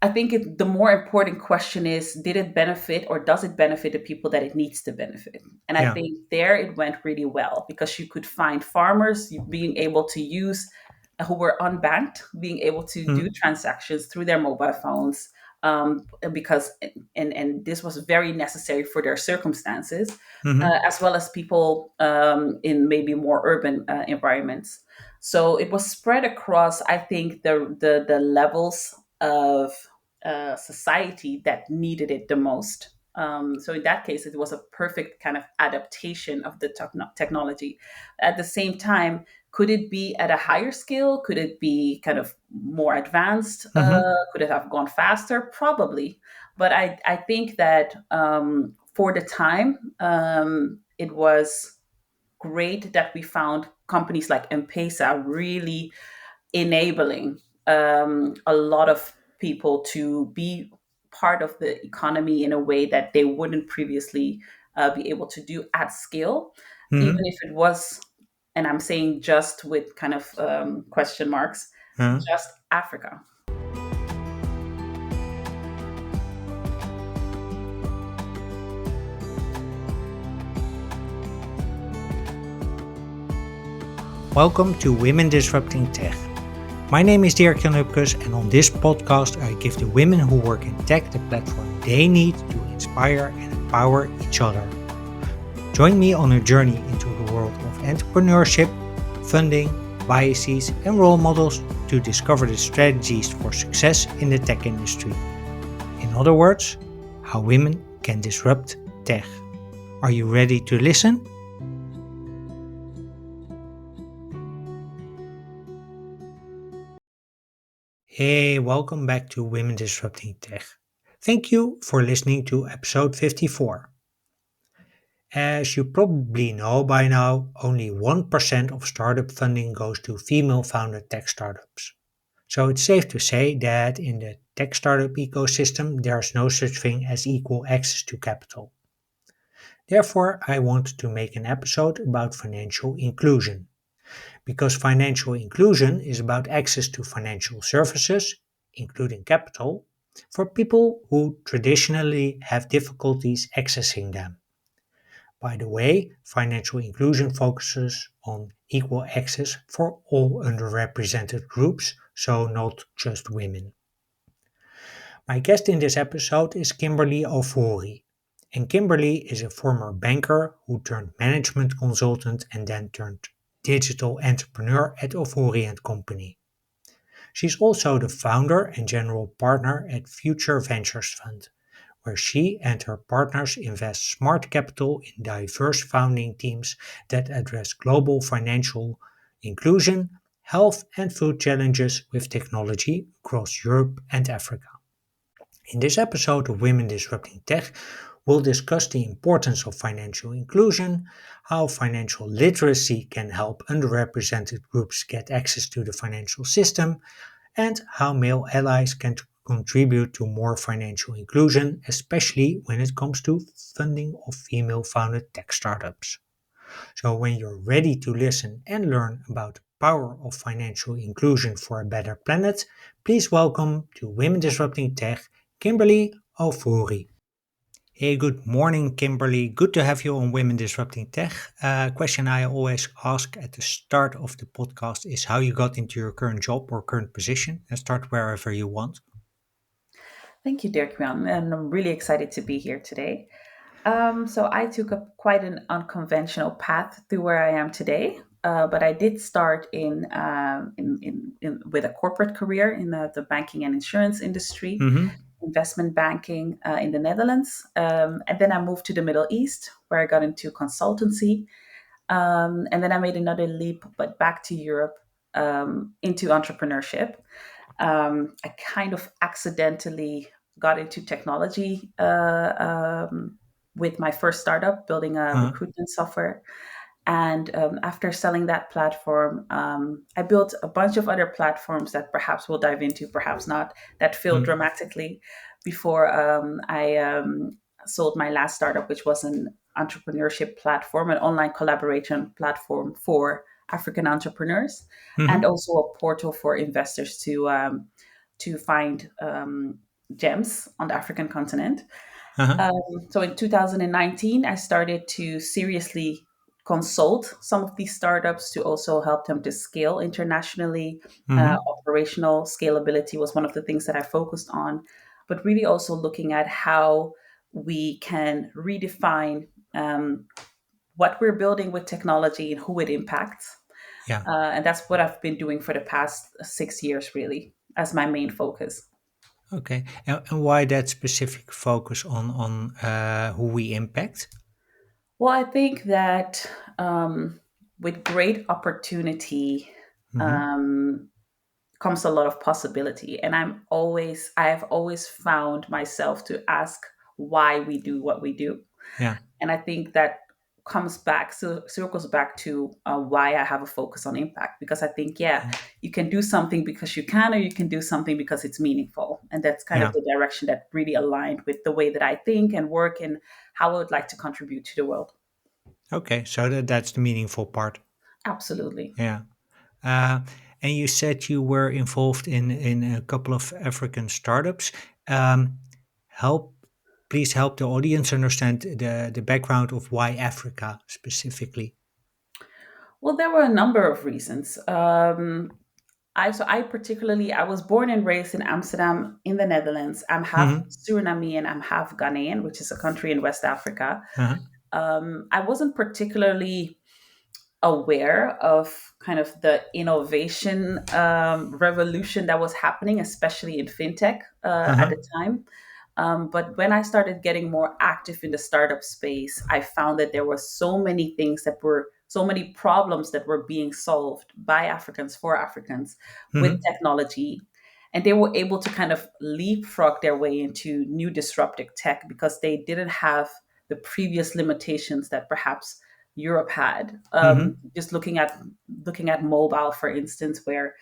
I think the more important question is, did it benefit or does it benefit the people that it needs to benefit? And I Yeah. think there it went really well because you could find farmers being able to use who were unbanked, being able to do Mm-hmm. transactions through their mobile phones. Because and this was very necessary for their circumstances, Mm-hmm. as well as people in maybe more urban environments. So it was spread across, I think, the levels of society that needed it the most. So in that case, it was a perfect kind of adaptation of the technology. At the same time, could it be at a higher scale? Could it be kind of more advanced? Mm-hmm. Could it have gone faster? Probably. But I think that for the time, it was great that we found companies like M-Pesa really enabling a lot of people to be part of the economy in a way that they wouldn't previously be able to do at scale, even Mm-hmm. if it was, and I'm saying just with kind of question marks, Uh-huh. just Africa. Welcome to Women Disrupting Tech. My name is Dirk Jan Upkes, and on this podcast, I give the women who work in tech the platform they need to inspire and empower each other. Join me on a journey into the world of entrepreneurship, funding, biases, and role models to discover the strategies for success in the tech industry. In other words, how women can disrupt tech. Are you ready to listen? Hey, welcome back to Women Disrupting Tech. Thank you for listening to episode 54. As you probably know by now, only 1% of startup funding goes to female founded tech startups. So it's safe to say that in the tech startup ecosystem, there's no such thing as equal access to capital. Therefore, I want to make an episode about financial inclusion. Because financial inclusion is about access to financial services, including capital, for people who traditionally have difficulties accessing them. By the way, financial inclusion focuses on equal access for all underrepresented groups, so not just women. My guest in this episode is Kimberly Ofori. And Kimberly is a former banker who turned management consultant and then turned digital entrepreneur at Ofori and Company. She's also the founder and general partner at Future Ventures Fund, where she and her partners invest smart capital in diverse founding teams that address global financial inclusion, health, and food challenges with technology across Europe and Africa. In this episode of Women Disrupting Tech, we'll discuss the importance of financial inclusion, how financial literacy can help underrepresented groups get access to the financial system, and how male allies can contribute to more financial inclusion, especially when it comes to funding of female founded tech startups. So, when you're ready to listen and learn about the power of financial inclusion for a better planet, please welcome to Women Disrupting Tech, Kimberly Ofori. Hey, good morning, Kimberly. Good to have you on Women Disrupting Tech. Question I always ask at the start of the podcast is how you got into your current job or current position, and start wherever you want. Thank you, Dirk Jan, and I'm really excited to be here today. So I took up quite an unconventional path to where I am today, but I did start in with a corporate career in the banking and insurance industry, Mm-hmm. investment banking in the Netherlands, and then I moved to the Middle East where I got into consultancy, and then I made another leap, but back to Europe into entrepreneurship. I kind of accidentally got into technology with my first startup, building a Uh, recruitment software. And after selling that platform, I built a bunch of other platforms that perhaps we'll dive into, perhaps not, that failed mm, dramatically before I sold my last startup, which was an entrepreneurship platform, an online collaboration platform for African entrepreneurs, and mm-hmm. also a portal for investors to find. gems on the African continent. Uh-huh. So in 2019, I started to seriously consult some of these startups to also help them to scale internationally. Mm-hmm. Operational scalability was one of the things that I focused on, but really also looking at how we can redefine what we're building with technology and who it impacts. Yeah. And that's what I've been doing for the past 6 years, really, as my main focus. Okay. And why that specific focus on who we impact? Well, I think that with great opportunity Mm-hmm. um, comes a lot of possibility, and I have always found myself to ask why we do what we do, Yeah. and I think that comes back, so circles back to why I have a focus on impact, because I think, yeah, Yeah. you can do something because you can, or you can do something because it's meaningful, and that's kind of Yeah. the direction that really aligned with the way that I think and work and how I would like to contribute to the world. Okay. So that's the meaningful part. Absolutely. Yeah. Uh, and you said you were involved in a couple of African startups. Um, help, please help the audience understand the background of why Africa specifically. Well, there were a number of reasons. I particularly I was born and raised in Amsterdam in the Netherlands. I'm half Mm-hmm. Surinamian, I'm half Ghanaian, which is a country in West Africa. Uh-huh. I wasn't particularly aware of kind of the innovation revolution that was happening, especially in fintech at Uh-huh. the time. But when I started getting more active in the startup space, I found that there were so many problems that were being solved by Africans for Africans with Mm-hmm. technology. And they were able to kind of leapfrog their way into new disruptive tech because they didn't have the previous limitations that perhaps Europe had. Mm-hmm. Just looking at mobile, for instance, where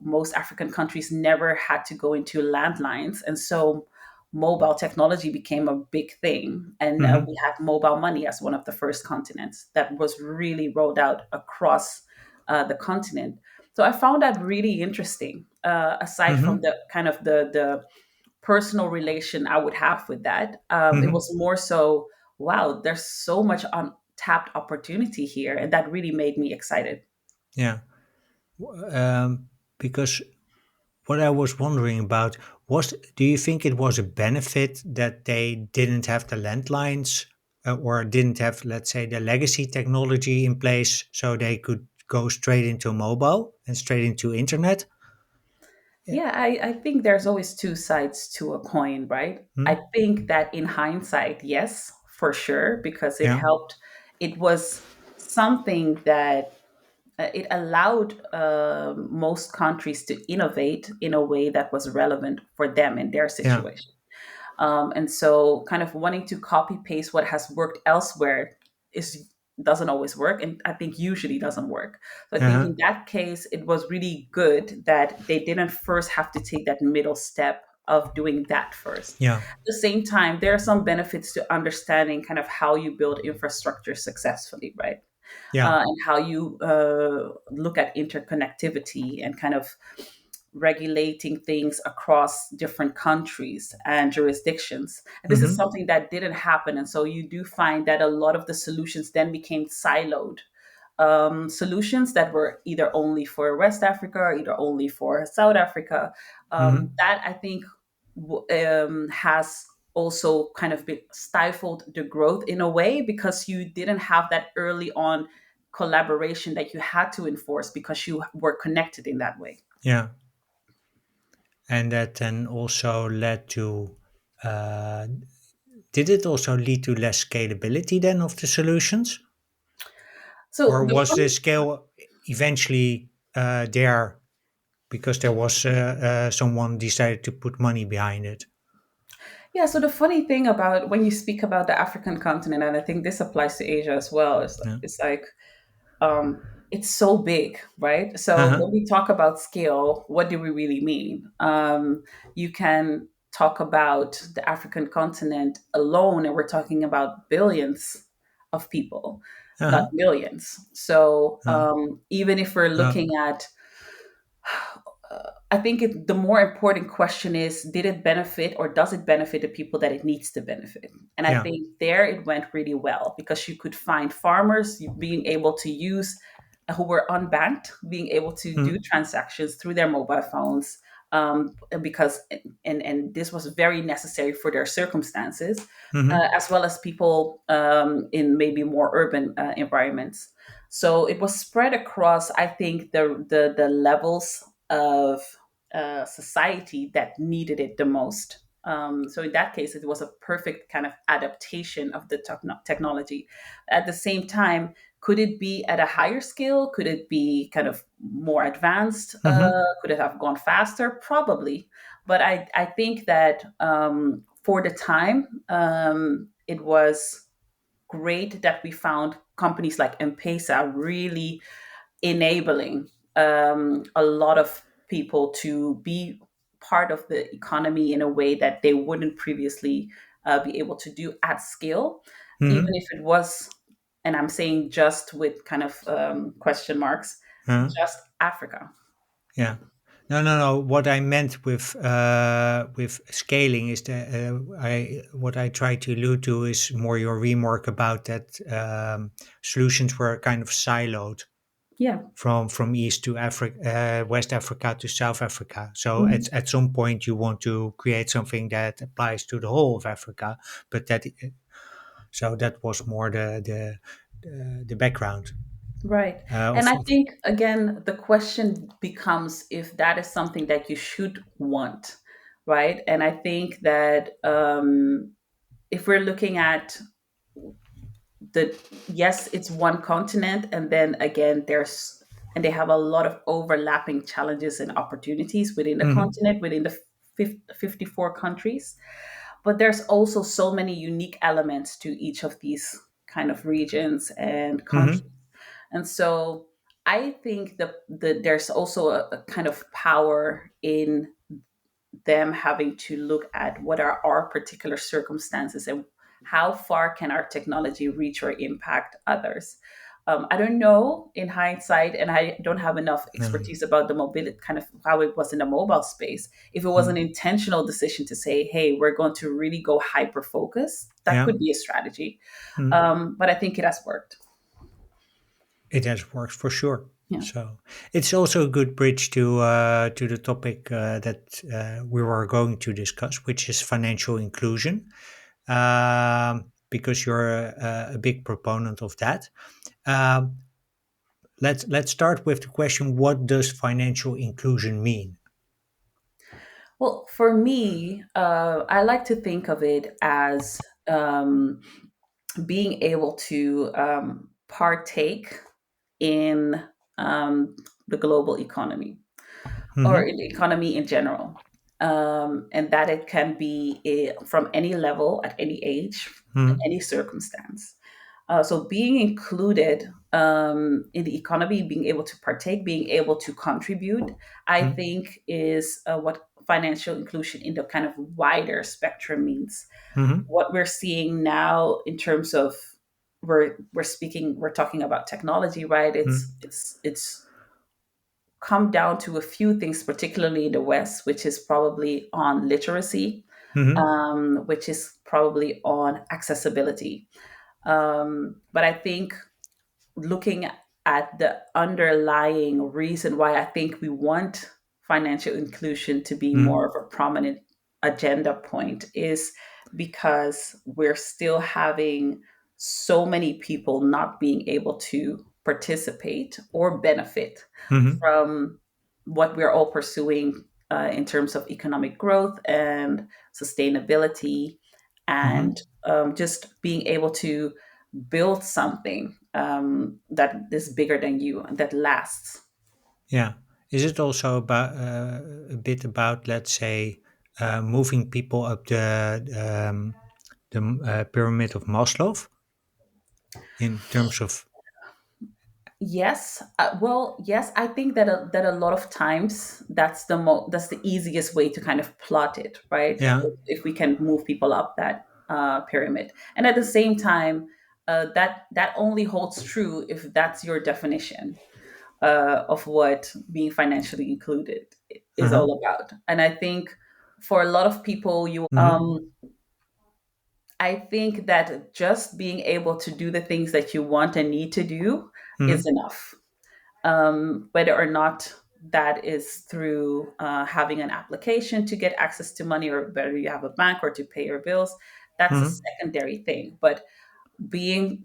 most African countries never had to go into landlines, and so mobile technology became a big thing. And Mm-hmm. we had mobile money as one of the first continents that was really rolled out across the continent. So I found that really interesting. Aside from Mm-hmm. the kind of the personal relation I would have with that, it Mm-hmm. was more so, wow, there's so much untapped opportunity here, and that really made me excited. Yeah. Because what I was wondering about was, do you think it was a benefit that they didn't have the landlines or didn't have, let's say, the legacy technology in place so they could go straight into mobile and straight into internet? Yeah. Yeah, I think there's always two sides to a coin, right? I Hmm? think that in hindsight, yes, for sure, because it Yeah. helped. It was something that it allowed most countries to innovate in a way that was relevant for them in their Yeah. situation. And so kind of wanting to copy paste what has worked elsewhere is doesn't always work, and I think usually doesn't work. So I think Uh-huh. in that case it was really good that they didn't first have to take that middle step of doing that first. Yeah. At the same time, there are some benefits to understanding kind of how you build infrastructure successfully, right? Yeah. And how you look at interconnectivity and kind of regulating things across different countries and jurisdictions. And this is Mm-hmm. something that didn't happen. And so you do find that a lot of the solutions then became siloed. Solutions that were either only for West Africa or either only for South Africa. Mm-hmm. That I think has also kind of been stifled the growth in a way because you didn't have that early on collaboration that you had to enforce because you were connected in that way. Yeah. And that then also led to, uh, did it also lead to less scalability then of the solutions? So Or the was the funny, scale eventually there because there was someone decided to put money behind it? yeah, so the funny thing about when you speak about the African continent, and I think this applies to Asia as well, is Yeah. it's like it's so big, right? So Uh-huh. when we talk about scale, what do we really mean? You can talk about the African continent alone, and we're talking about billions of people, not Uh-huh. millions. So Uh, even if we're uh, looking at I think the more important question is, did it benefit or does it benefit the people that it needs to benefit? And I Yeah. think there it went really well because you could find farmers being able to use, who were unbanked, being able to do Mm-hmm. transactions through their mobile phones, because and this was very necessary for their circumstances, Mm-hmm. as well as people in maybe more urban environments. So it was spread across, I think, the levels of society that needed it the most. So in that case, it was a perfect kind of adaptation of the technology. At the same time, could it be at a higher scale? Could it be kind of more advanced? Mm-hmm. Could it have gone faster? Probably. But I think that for the time, it was great that we found companies like M-Pesa really enabling a lot of people to be part of the economy in a way that they wouldn't previously be able to do at scale, even Mm-hmm. if it was, and I'm saying just with kind of question marks, Uh, just Africa. yeah. No, no, no. What I meant with scaling is that I what I try to allude to is more your remark about that solutions were kind of siloed Yeah. from East to Africa, West Africa to South Africa. So Mhm. at some point you want to create something that applies to the whole of Africa, but that so that was more the background Right. And of, I of think, again, the question becomes if that is something that you should want, right? And I think that if we're looking at the, yes, it's one continent, and then again, and they have a lot of overlapping challenges and opportunities within the Mhm, continent, within the 54 countries. But there's also so many unique elements to each of these kind of regions and countries. mhm, And so I think there's also a kind of power in them having to look at what are our particular circumstances and how far can our technology reach or impact others. I don't know in hindsight, and I don't have enough mm, expertise about the mobility, kind of how it was in the mobile space. If it was an mm, intentional decision to say, hey, we're going to really go hyper focus, that yeah. could be a strategy. Mm. But I think it has worked. It has worked for sure. Yeah. So it's also a good bridge to the topic that we were going to discuss, which is financial inclusion, because you're a big proponent of that. Um, let's start with the question: what does financial inclusion mean? Well, for me, I like to think of it as being able to partake in the global economy or Mm-hmm, in the economy in general. And that it can be from any level, at any age, mm-hmm, any circumstance. So being included in the economy, being able to partake, being able to contribute, I think is what financial inclusion in the kind of wider spectrum means. mm-hmm, What we're seeing now in terms of, we're talking about technology, right? It's come down to a few things, particularly in the West, which is probably on literacy, mm-hmm, which is probably on accessibility. But I think looking at the underlying reason why I think we want financial inclusion to be mm-hmm, more of a prominent agenda point is because we're still having so many people not being able to participate or benefit mm-hmm, from what we're all pursuing in terms of economic growth and sustainability, mm-hmm. and just being able to build something that is bigger than you and that lasts. Yeah. Is it also about a bit about, let's say, moving people up the pyramid of Maslow in terms of Yes, well, yes, I think that that a lot of times that's the easiest way to kind of plot it, right? yeah, If we can move people up that pyramid, and at the same time, that only holds true if that's your definition. of what being financially included is Uh-huh. all about. And I think for a lot of people, you Mm-hmm. I think that just being able to do the things that you want and need to do is Mm-hmm. enough. Whether or not that is through having an application to get access to money, or whether you have a bank or to pay your bills, that's a Mm-hmm. secondary thing. But being,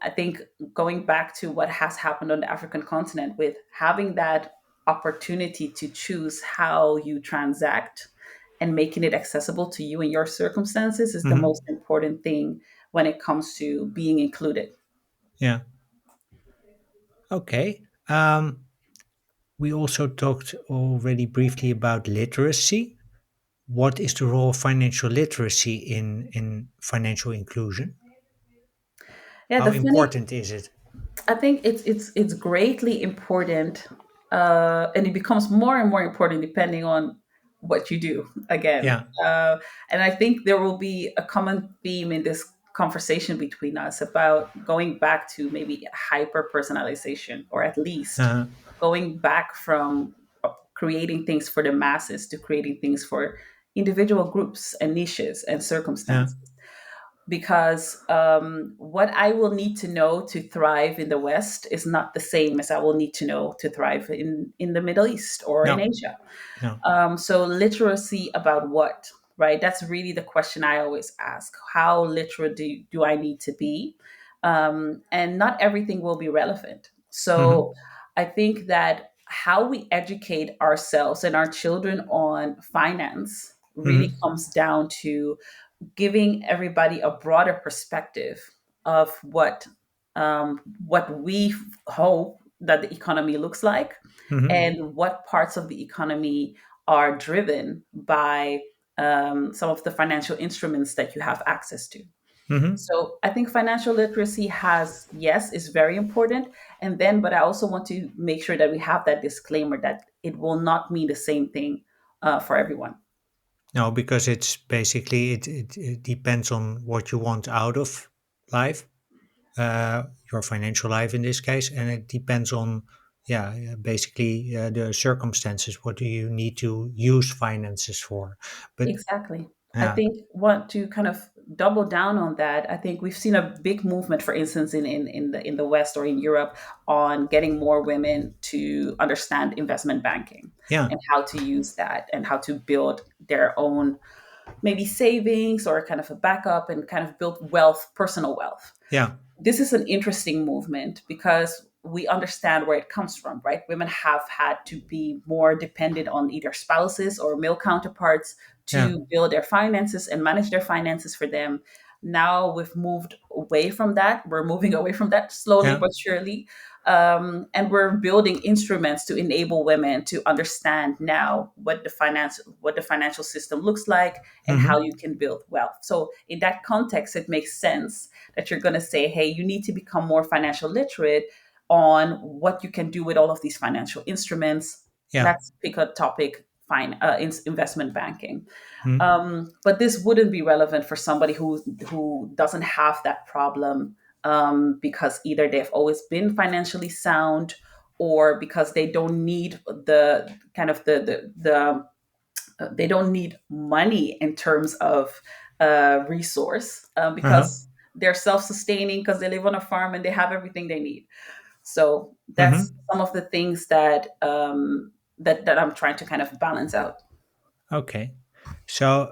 I think, going back to what has happened on the African continent with having that opportunity to choose how you transact and making it accessible to you and your circumstances is the Mm-hmm. most important thing when it comes to being included. Yeah. Okay. We also talked already briefly about literacy. What is the role of financial literacy in financial inclusion? Yeah, How the funny important is it? I think it's greatly important, and it becomes more and more important depending on what you do. Again, Yeah. and I think there will be a common theme in this conversation between us about going back to maybe hyper personalization, or at least Uh-huh. going back from creating things for the masses to creating things for individual groups and niches and Yeah. circumstances, because what I will need to know to thrive in the West is not the same as I will need to know to thrive in the Middle East or in No. Asia. No. So literacy about what, right? That's really the question I always ask. How literate do I need to be? And not everything will be relevant. Mm-hmm. So I think that how we educate ourselves and our children on finance really Mm-hmm. comes down to giving everybody a broader perspective of what we hope that the economy looks like, Mm-hmm. and what parts of the economy are driven by some of the financial instruments that you have access to. Mm-hmm. So I think financial literacy has, yes, is very important. And then, but I also want to make sure that we have that disclaimer that it will not mean the same thing for everyone. No, because it's basically it depends on what you want out of life, your financial life in this case, and it depends on basically the circumstances. What do you need to use finances for? But Exactly. I yeah, think want to kind of double down on that. I think we've seen a big movement, for instance, in the West or in Europe, on getting more women to understand investment banking yeah, and how to use that and how to build their own maybe savings or kind of a backup and kind of build wealth, personal wealth. yeah, This is an interesting movement because we understand where it comes from, right? Women have had to be more dependent on either spouses or male counterparts yeah. to build their finances and manage their finances for them. Now we've moved away from that. We're moving away from that slowly Yeah. but surely. And we're building instruments to enable women to understand now what the financial system looks like and how Mm-hmm. you can build wealth. So in that context, it makes sense that you're going to say, hey, you need to become more financial literate on what you can do with all of these financial instruments. Yeah. Let's pick a topic, investment banking. Mm-hmm. But this wouldn't be relevant for somebody who doesn't have that problem, because either they've always been financially sound, or because they don't need the kind of they don't need money in terms of resource, Uh-huh. because they're self-sustaining because they live on a farm and they have everything they need. So that's Mm-hmm. some of the things that I'm trying to kind of balance out. Okay. So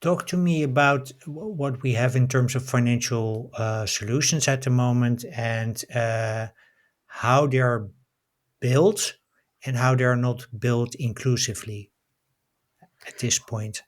talk to me about what we have in terms of financial solutions at the moment, and how they are built and how they are not built inclusively at this point.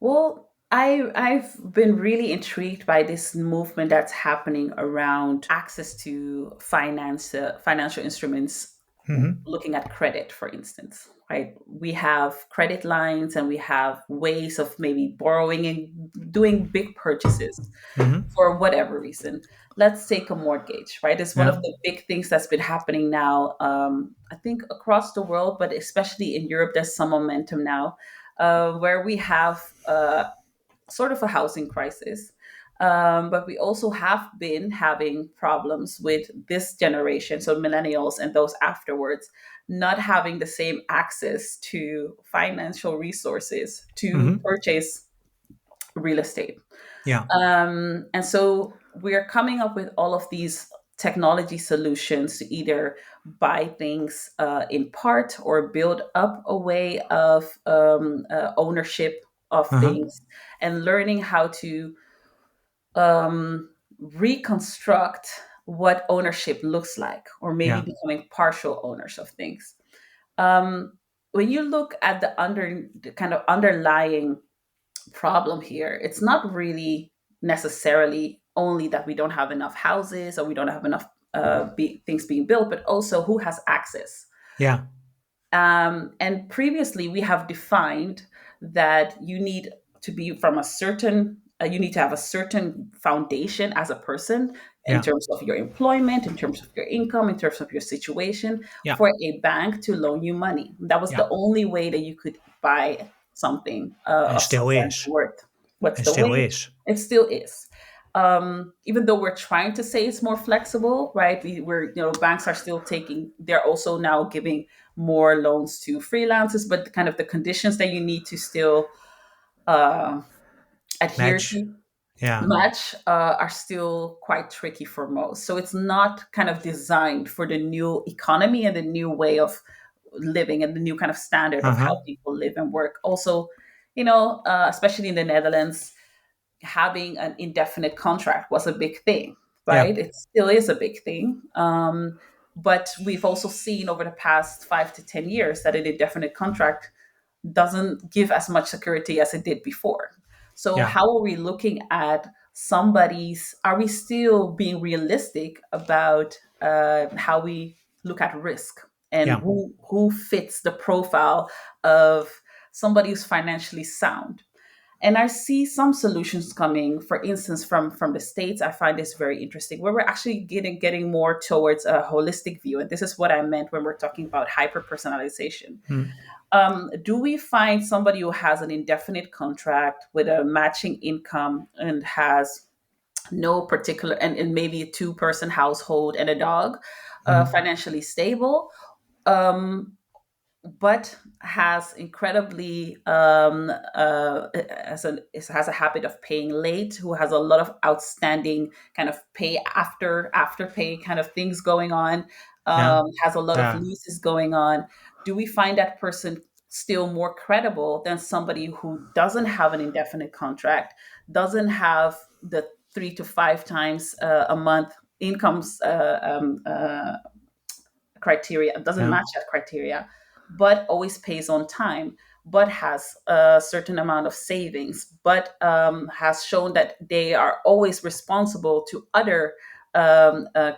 Well, I've been really intrigued by this movement that's happening around access to financial instruments. Mm-hmm. Looking at credit, for instance, right? We have credit lines and we have ways of maybe borrowing and doing big purchases Mm-hmm. for whatever reason. Let's take a mortgage, right? It's one of Yeah. the big things that's been happening now, I think across the world, but especially in Europe, there's some momentum now, where we have sort of a housing crisis. But we also have been having problems with this generation, so millennials and those afterwards, not having the same access to financial resources to Hmm. purchase real estate. Yeah. And so we're coming up with all of these technology solutions to either buy things in part or build up a way of ownership of Uh-huh. things, and learning how to reconstruct what ownership looks like, or maybe Yeah. becoming partial owners of things. Um, when you look at the kind of underlying problem here, it's not really necessarily only that we don't have enough houses or we don't have enough things being built, but also who has access. Yeah. And previously, we have defined that you need to be from a certain, you need to have a certain foundation as a person in Yeah. terms of your employment, in terms of your income, in terms of your situation, Yeah. for a bank to loan you money. That was Yeah. the only way that you could buy something And of some still kind of is. worth. What's And the still way? is. It still is. Even though we're trying to say it's more flexible, right? Banks are still taking, they're also now giving more loans to freelancers, but kind of the conditions that you need to still uh, adhere Match. to Yeah. match are still quite tricky for most. So it's not kind of designed for the new economy and the new way of living and the new kind of standard of how Uh-huh. people live and work. Also, especially in the Netherlands, having an indefinite contract was a big thing, Yeah. right? It still is a big thing. But we've also seen over the past 5 to 10 years that an indefinite contract doesn't give as much security as it did before. So, Yeah. how are we looking at somebody's? Are we still being realistic about how we look at risk and Yeah. who fits the profile of somebody who's financially sound? And I see some solutions coming, for instance, from the States. I find this very interesting, where we're actually getting more towards a holistic view. And this is what I meant when we're talking about hyper personalization. Mm. Do we find somebody who has an indefinite contract with a matching income and has no particular, and maybe a two-person household and a dog, Mm. financially stable? Um, but has incredibly has a habit of paying late, who has a lot of outstanding kind of pay after pay kind of things going on, Yeah. has a lot of Yeah. leases going on. Do we find that person still more credible than somebody who doesn't have an indefinite contract, doesn't have the 3 to 5 times a month incomes criteria, doesn't Yeah. match that criteria, but always pays on time, but has a certain amount of savings, but has shown that they are always responsible to other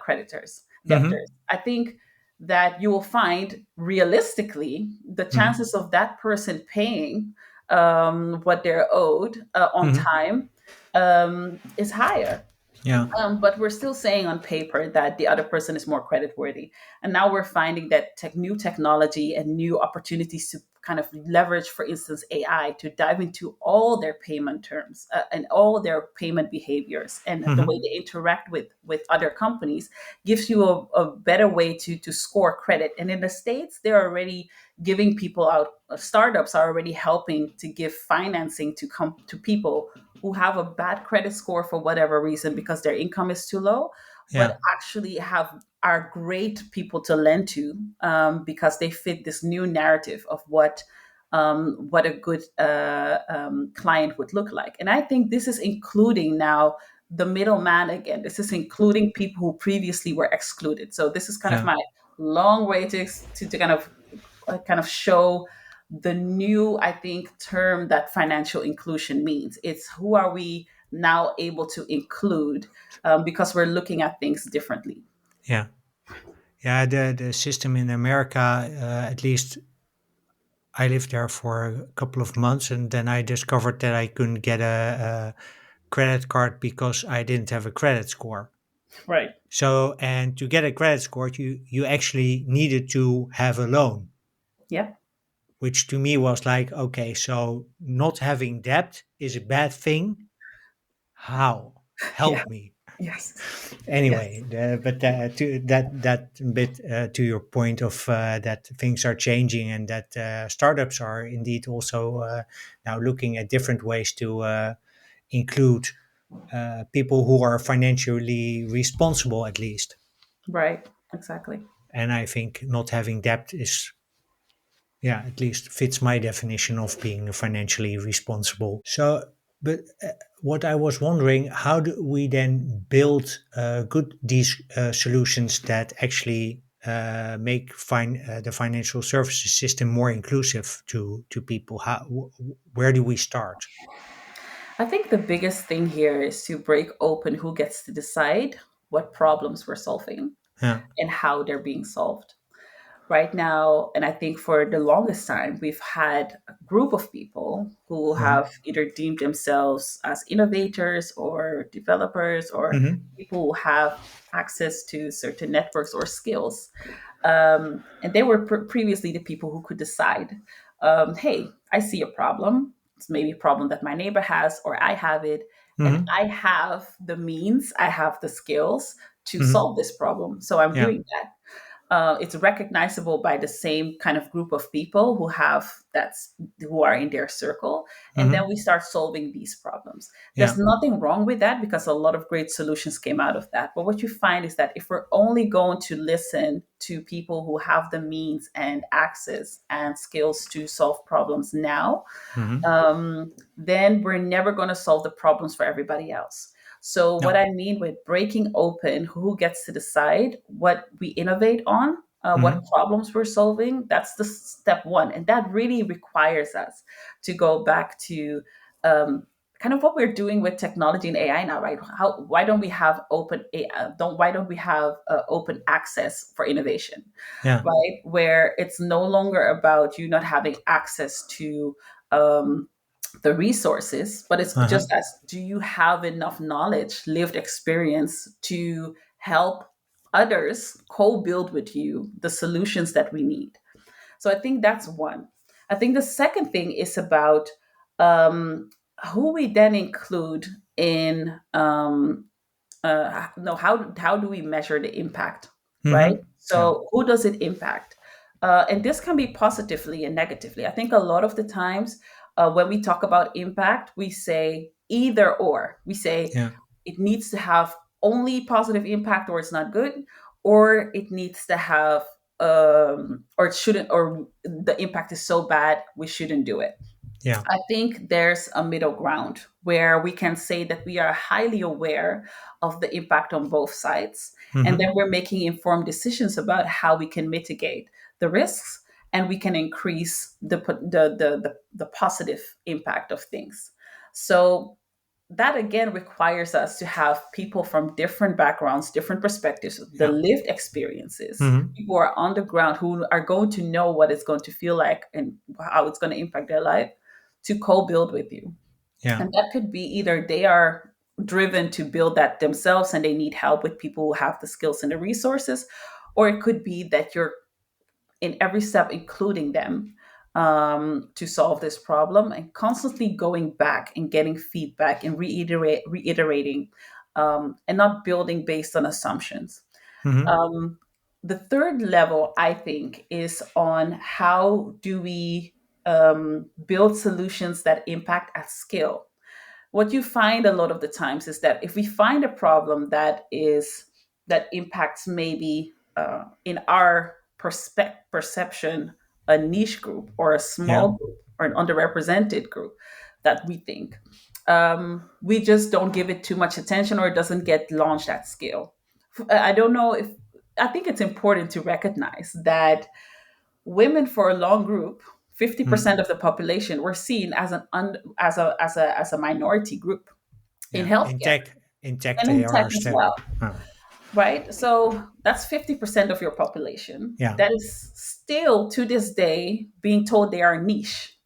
creditors, Mm-hmm. debtors? I think that you will find realistically the Mm-hmm. chances of that person paying what they're owed on Mm-hmm. time is higher. Yeah. But we're still saying on paper that the other person is more creditworthy. And now we're finding that new technology and new opportunities to kind of leverage, for instance, AI to dive into all their payment terms and all their payment behaviors and the Mm-hmm. way they interact with other companies gives you a better way to score credit. And in the States, they're already giving people out, startups are already helping to give financing to people who have a bad credit score for whatever reason because their income is too low, but Yeah. actually are great people to lend to, because they fit this new narrative of what a good client would look like. And I think this is including now the middleman again. This is including people who previously were excluded. So this is kind of Yeah. my long way to kind of show the new, I think, term that financial inclusion means. It's who are we now able to include, because we're looking at things differently. Yeah. Yeah. The system in America, at least I lived there for a couple of months, and then I discovered that I couldn't get a credit card because I didn't have a credit score. Right. So, and to get a credit score, you actually needed to have a loan, Yeah. which to me was like, okay, so not having debt is a bad thing. How? Yeah. help me. Yes. Anyway, Yes. but to that bit to your point of that things are changing and that startups are indeed also now looking at different ways to include people who are financially responsible at least. Right. Exactly. And I think not having debt is, yeah, at least fits my definition of being financially responsible. So, but what I was wondering, how do we then build good these solutions that actually make the financial services system more inclusive to people? Where do we start? I think the biggest thing here is to break open who gets to decide what problems we're solving Yeah. and how they're being solved. Right now, and I think for the longest time, we've had a group of people who Hmm. have either deemed themselves as innovators or developers or Hmm. people who have access to certain networks or skills. And they were previously the people who could decide, hey, I see a problem. It's maybe a problem that my neighbor has, or I have it. And Hmm. I have the means, I have the skills to Hmm. solve this problem. So I'm Yeah. doing that. It's recognizable by the same kind of group of people who are in their circle, and then Hmm. we start solving these problems. There's Yeah. nothing wrong with that because a lot of great solutions came out of that. But what you find is that if we're only going to listen to people who have the means and access and skills to solve problems now, Hmm. then we're never going to solve the problems for everybody else. So, what Yeah. I mean with breaking open who gets to decide what we innovate on, what Hmm. problems we're solving, that's the step one. And that really requires us to go back to kind of what we're doing with technology and AI now, right? Why don't we have open AI, why don't we have open access for innovation, Yeah. right? Where it's no longer about you not having access to um, the resources, but it's Uh-huh. just as do you have enough knowledge, lived experience to help others co-build with you the solutions that we need. So I think that's one. I think the second thing is about um, who we then include in no how do we measure the impact, right? Hmm. Yeah. So who does it impact, and this can be positively and negatively. I think a lot of the times when we talk about impact, we say either or. We say Yeah. it needs to have only positive impact or it's not good, or it needs to have or it shouldn't, or the impact is so bad we shouldn't do it. Yeah. I think there's a middle ground where we can say that we are highly aware of the impact on both sides. And then Hmm. we're making informed decisions about how we can mitigate the risks and we can increase the positive impact of things. So that again requires us to have people from different backgrounds, different perspectives, the Yeah. lived experiences, Hmm. people who are on the ground who are going to know what it's going to feel like and how it's going to impact their life to co-build with you. Yeah. And that could be either they are driven to build that themselves and they need help with people who have the skills and the resources, or it could be that you're in every step including them to solve this problem and constantly going back and getting feedback and reiterating and not building based on assumptions. Hmm. um, the third level, I think, is on how do we build solutions that impact at scale. What you find a lot of the times is that if we find a problem that impacts maybe in our perception a niche group or a Yeah. small group or an underrepresented group that we think, we just don't give it too much attention or it doesn't get launched at scale. I don't know if I think it's important to recognize that women for a long group, Mm. 50% of the population, were seen as as a minority group in Yeah. healthcare In tech, and they in tech are as still. well, Oh, right? So that's 50% of your population yeah. that is still to this day being told they are niche,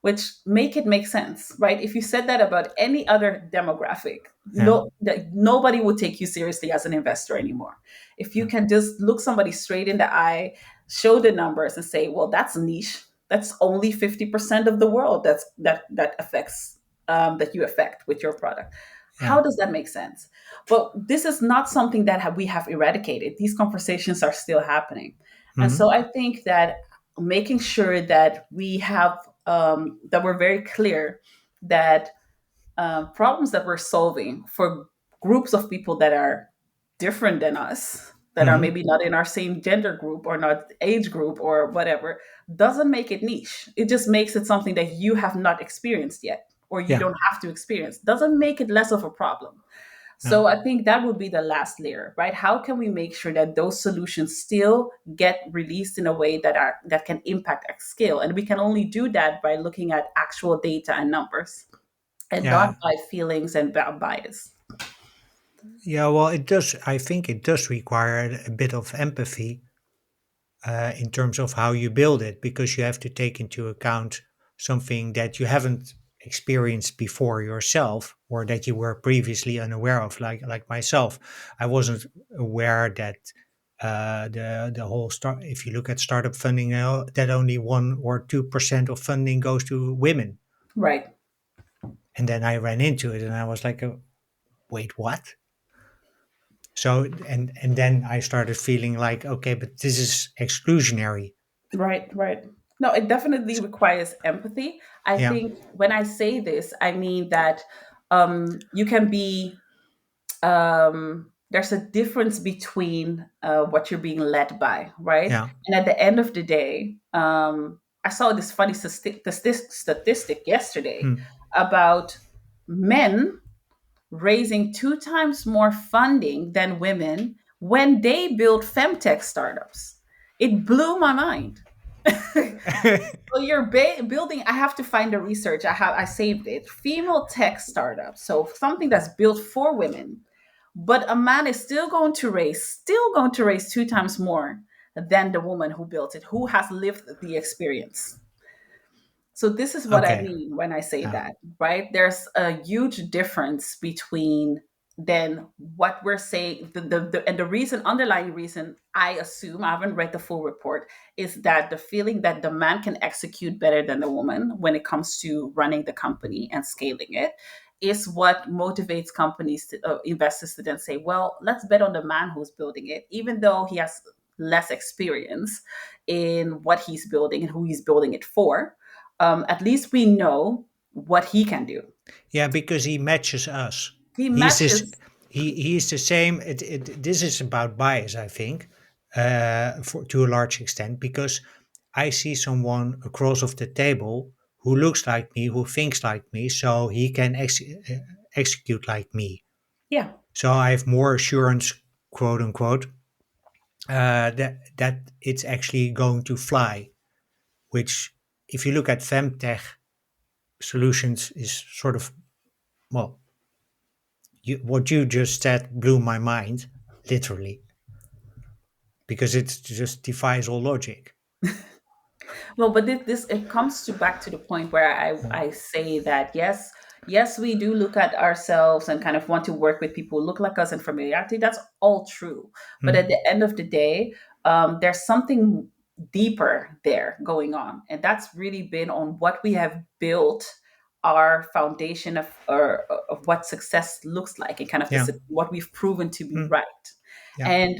which make it make sense, right? If you said that about any other demographic, Yeah. nobody would take you seriously as an investor anymore. If you Yeah. can just look somebody straight in the eye, show the numbers, and say, "Well, that's niche. That's only 50% of the world. That affects that you affect with your product." yeah. How does that make sense? But this is not something that we have eradicated. These conversations are still happening. And Hmm. so I think that making sure that we have, that we're very clear that problems that we're solving for groups of people that are different than us, that are Hmm. maybe not in our same gender group or not age group or whatever, doesn't make it niche. It just makes it something that you have not experienced yet or you Yeah. don't have to experience. Doesn't make it less of a problem. No. So I think that would be the last layer, right? How can we make sure that those solutions still get released in a way that can impact at scale? And we can only do that by looking at actual data and numbers and Yeah. not by feelings and bias. Yeah. Well, it does. I think it does require a bit of empathy in terms of how you build it, because you have to take into account something that you haven't experienced before yourself, or that you were previously unaware of. Like myself, I wasn't aware that the whole start. If you look at startup funding now, that only 1 or 2% of funding goes to women. Right, And then I ran into it, and I was like, wait, what? So and then I started feeling like, okay, but this is exclusionary. right. No, it definitely requires empathy. I Yeah, think when I say this, I mean that you can be there's a difference between what you're being led by, right? yeah. And at the end of the day, I saw this funny statistic yesterday Hmm. about men raising 2 times more funding than women when they build femtech startups. It blew my mind. So you're building. I have to find the research. I saved it. Female tech startup. So something that's built for women, but a man is still going to raise 2 times more than the woman who built it, who has lived the experience. So this is what I Okay. mean when I say Yeah. that, right? There's a huge difference between then what we're saying, and the reason, underlying reason, I assume, I haven't read the full report, is that the feeling that the man can execute better than the woman when it comes to running the company and scaling it is what motivates companies investors to then say, well, let's bet on the man who's building it, even though he has less experience in what he's building and who he's building it for. At least we know what he can do. Yeah, because he matches us. He He's this. matches. He's the same. This is about bias, I think, for to a large extent, because I see someone across of the table who looks like me, who thinks like me, so he can execute like me. Yeah. So I have more assurance, quote unquote, that it's actually going to fly. Which, if you look at femtech solutions, is sort of, well, what you just said blew my mind, literally, because it just defies all logic. Well, but this it comes to back to the point where Mm. I say that yes, we do look at ourselves and kind of want to work with people who look like us and familiarity. That's all true. But at Mm. the end of the day, there's something deeper there going on, and that's really been on what we have built our foundation of what success looks like and kind of Yeah. what we've proven to be Mm. right. Yeah. And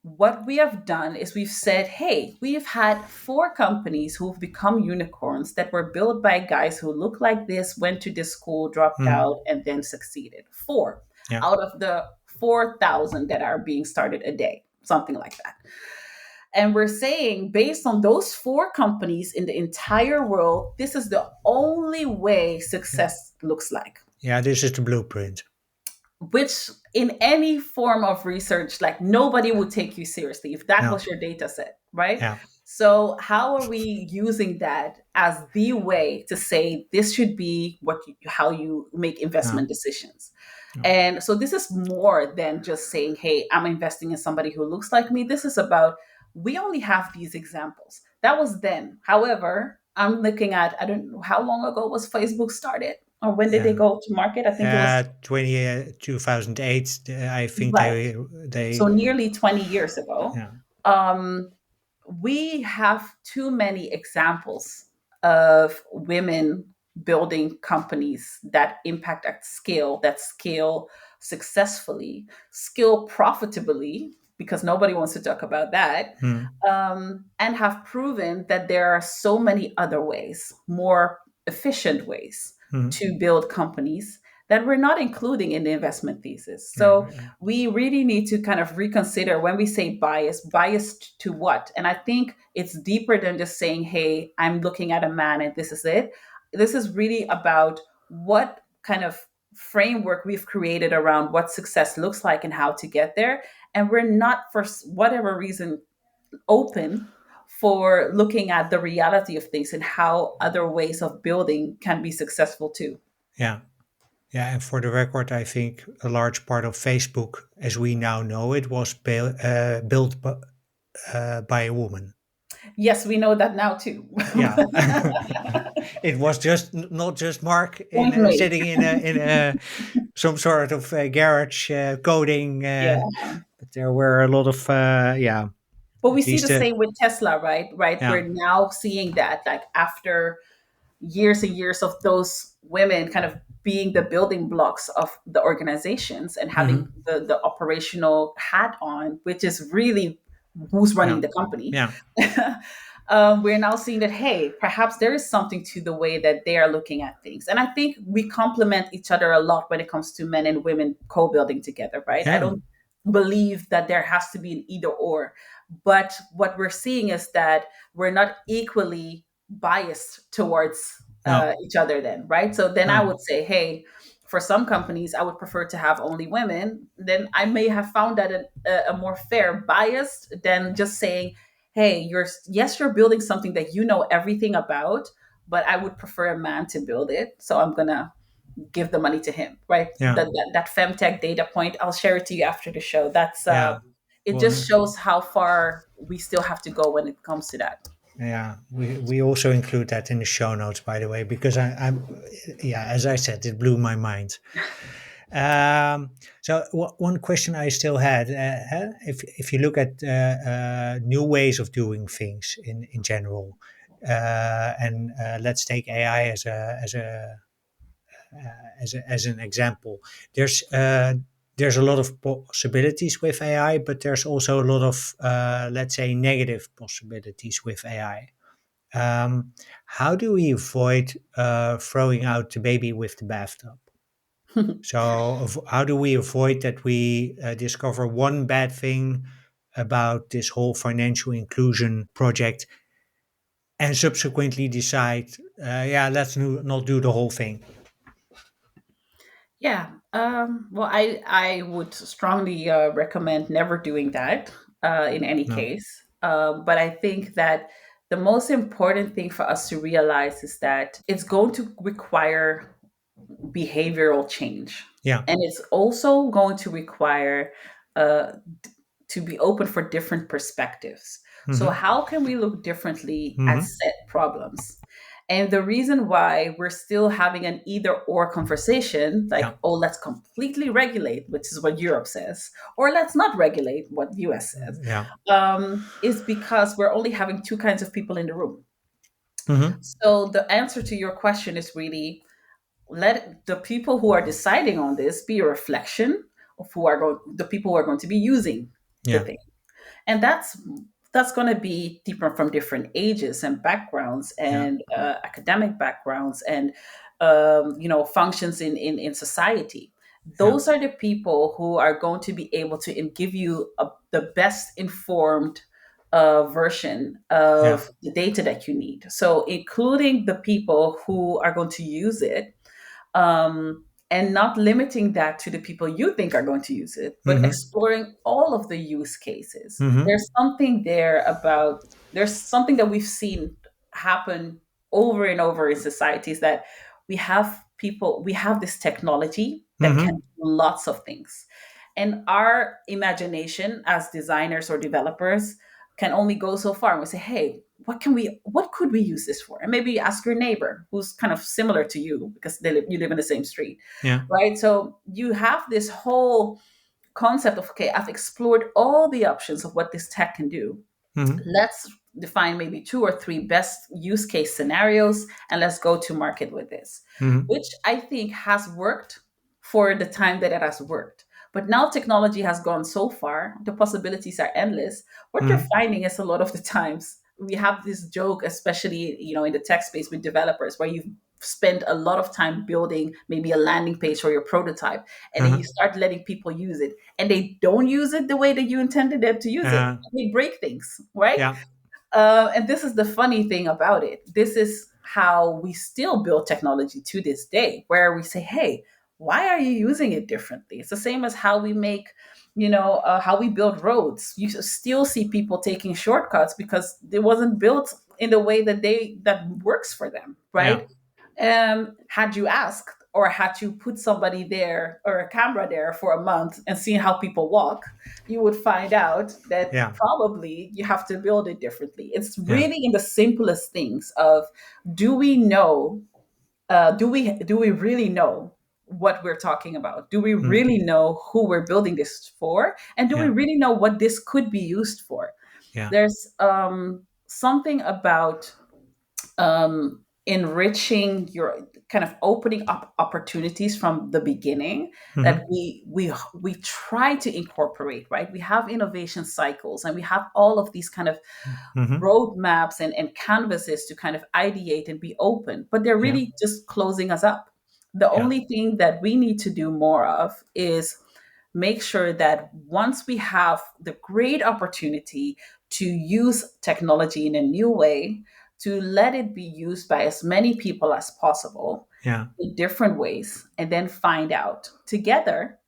what we have done is we've said, hey, we've had 4 companies who've become unicorns that were built by guys who look like this, went to this school, dropped Mm. out, and then succeeded. Four Yeah. out of the 4,000 that are being started a day, something like that. And we're saying, based on those 4 companies in the entire world, this is the only way Yeah. success looks like. Yeah. This is the blueprint. Which in any form of research, like nobody would take you seriously if that Yeah. was your data set, right? Yeah. So how are we using that as the way to say this should be how you make Yeah. investment decisions? Yeah. And so this is more than just saying, hey, I'm investing in somebody who looks like me. This is about, we only have these examples. That was then. However, I'm looking at, I don't know how long ago was Facebook started, or when did they Yeah. go to market? I think it was 2008. I think right. So they. nearly 20 years ago. Yeah. Um, we have too many examples of women. building companies that impact at scale, that scale successfully, scale profitably, because nobody wants to talk about that, Mm, and have proven that there are so many other ways, more efficient ways mm, to build companies that we're not including in the investment thesis. yeah, So we really need to kind of reconsider when we say biased to what? And I think it's deeper than just saying, hey, I'm looking at a man and this is it. This is really about what kind of framework we've created around what success looks like and how to get there. And we're not, for whatever reason, open for looking at the reality of things and how other ways of building can be successful too. yeah. Yeah, and for the record, I think a large part of Facebook, as we now know it, was built by a woman. Yes, we know that now too. Yeah, it was just not just Mark in Point made. sitting in some sort of garage coding, Yeah. but there were a lot of yeah, But we at see the least same with Tesla, right? Right. yeah. We're now seeing that, like, after years and years of those women kind of being the building blocks of the organizations and having Hmm. the operational hat on, which is really who's running Yeah, the company. yeah, We're now seeing that, hey, perhaps there is something to the way that they are looking at things. And I think we complement each other a lot when it comes to men and women co-building together, right? I yeah. don't believe that there has to be an either or. But what we're seeing is that we're not equally biased towards No, each other then, right? So then I no. would say, hey, for some companies, I would prefer to have only women. Then I may have found that a more fair bias than just saying, hey, you're building something that you know everything about, but I would prefer a man to build it. So I'm going to give the money to him, right? Yeah, That femtech data point, I'll share it to you after the show. yeah. It just Well, shows how far we still have to go when it comes to that. yeah, we also include that in the show notes, by the way, because I'm, yeah, as I said, it blew my mind. So one question I still had, if you look at new ways of doing things in general, and let's take AI as an example. There's uh, there's a lot of possibilities with AI, but there's also a lot of let's say negative possibilities with AI. How do we avoid throwing out the baby with the bathtub? So, how do we avoid that we discover one bad thing about this whole financial inclusion project and subsequently decide, yeah, let's not do the whole thing? Yeah. Well, I would strongly recommend never doing that in any No. case. But I think that the most important thing for us to realize is that it's going to require behavioral change. Yeah. And it's also going to require uh, to be open for different perspectives. So, Mm-hmm. how can we look differently at Mm-hmm. set problems? And the reason why we're still having an either or conversation, Yeah. like, oh, let's completely regulate, which is what Europe says, or let's not regulate, what US says, Yeah. is because we're only having two kinds of people in the room. Mm-hmm. So the answer to your question is really, let the people who are deciding on this be a reflection of the people who are going to be using the Yeah. thing. And that's going to be different from different ages and backgrounds Yeah. and academic backgrounds and functions in society. Yeah. Those are the people who are going to be able to give you the best informed version Yeah. of the data that you need. So including the people who are going to use it, and not limiting that to the people you think are going to use it, but Mm-hmm. exploring all of the use cases. Mm-hmm. There's something that we've seen happen over and over in societies, that we have this technology that can Mm-hmm. do lots of things. And our imagination as designers or developers can only go so far. And we say, hey, what could we use this for? And maybe ask your neighbor who's kind of similar to you, because you live in the same street, Yeah. right? So you have this whole concept of, okay, I've explored all the options of what this tech can do. Mm-hmm. Let's define maybe two or three best use case scenarios, and let's go to market with this, Mhm. which I think has worked for the time that it has worked. But now technology has gone so far, the possibilities are endless. What you're Mhm. finding is a lot of the times we have this joke, especially in the tech space with developers, where you've spent a lot of time building maybe a landing page or your prototype, and then you Uh-huh. start letting people use it, and they don't use it the way that you intended them to use it. Uh, They break things, right? yeah. And this is the funny thing about it. This is how we still build technology to this day, where we say, hey, why are you using it differently? It's the same as how we make, how we build roads. You still see people taking shortcuts because it wasn't built in the way that works for them, Yeah. right? Had you asked or had you put somebody there or a camera there for a month and seen how people walk, you would find out that Yeah. probably you have to build it differently. It's Yeah. really in the simplest things of, do we know, do we really know what we're talking about? Do we Mm. really know who we're building this for? And do we Yeah. really know what this could be used for? Yeah. There's something about enriching your kind of opening up opportunities from the beginning that Mhm. we try to incorporate, right? We have innovation cycles and we have all of these kind of Mhm. roadmaps and canvases to kind of ideate and be open, but they're Yeah. really just closing us up. The Yeah. only thing that we need to do more of is make sure that once we have the great opportunity to use technology in a new way, to let it be used by as many people as possible Yeah. in different ways, and then find out together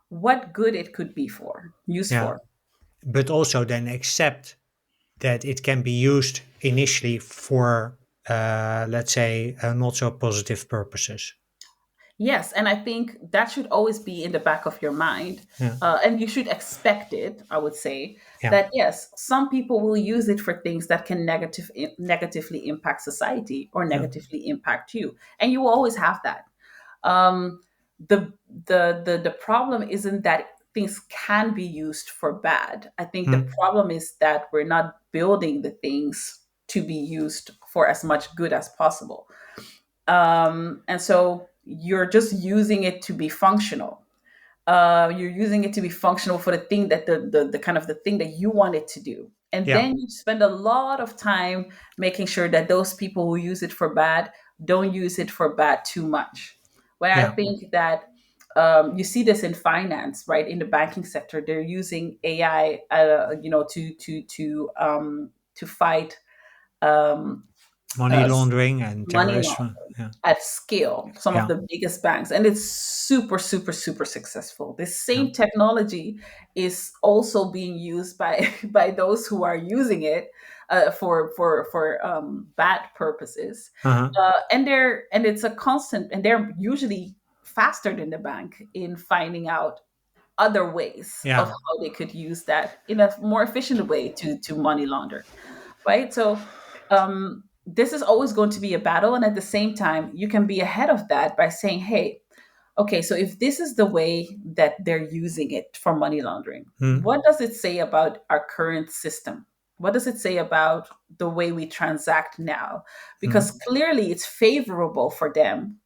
what good it could be for, used Yeah. for. But also then accept that it can be used initially for, let's say, not so positive purposes. Yes, and I think that should always be in the back of your mind. Yeah. And you should expect it, I would say, Yeah. that yes, some people will use it for things that can negatively impact society or Yeah. negatively impact you. And you will always have that. Um, the problem isn't that things can be used for bad. I think the Mm. problem is that we're not building the things to be used for as much good as possible. And so you're just using it to be functional. You're using it to be functional for the thing that the kind of the thing that you want it to do, and Yeah. then you spend a lot of time making sure that those people who use it for bad don't use it for bad too much. When I Yeah. think that you see this in finance, right? In the banking sector, they're using AI, to fight um, Money uh, laundering and money terrorism. laundering Yeah. at scale, some of Yeah. the biggest banks, and it's super, super, super successful. This Yeah. same technology is also being used by by those who are using it for bad purposes, Uh-huh. and it's a constant, and they're usually faster than the bank in finding out other ways of Yeah. how they could use that in a more efficient way to money launder, right? So this is always going to be a battle. And at the same time, you can be ahead of that by saying, hey, okay, so if this is the way that they're using it for money laundering, Mm. what does it say about our current system? What does it say about the way we transact now? Because Mm. clearly it's favorable for them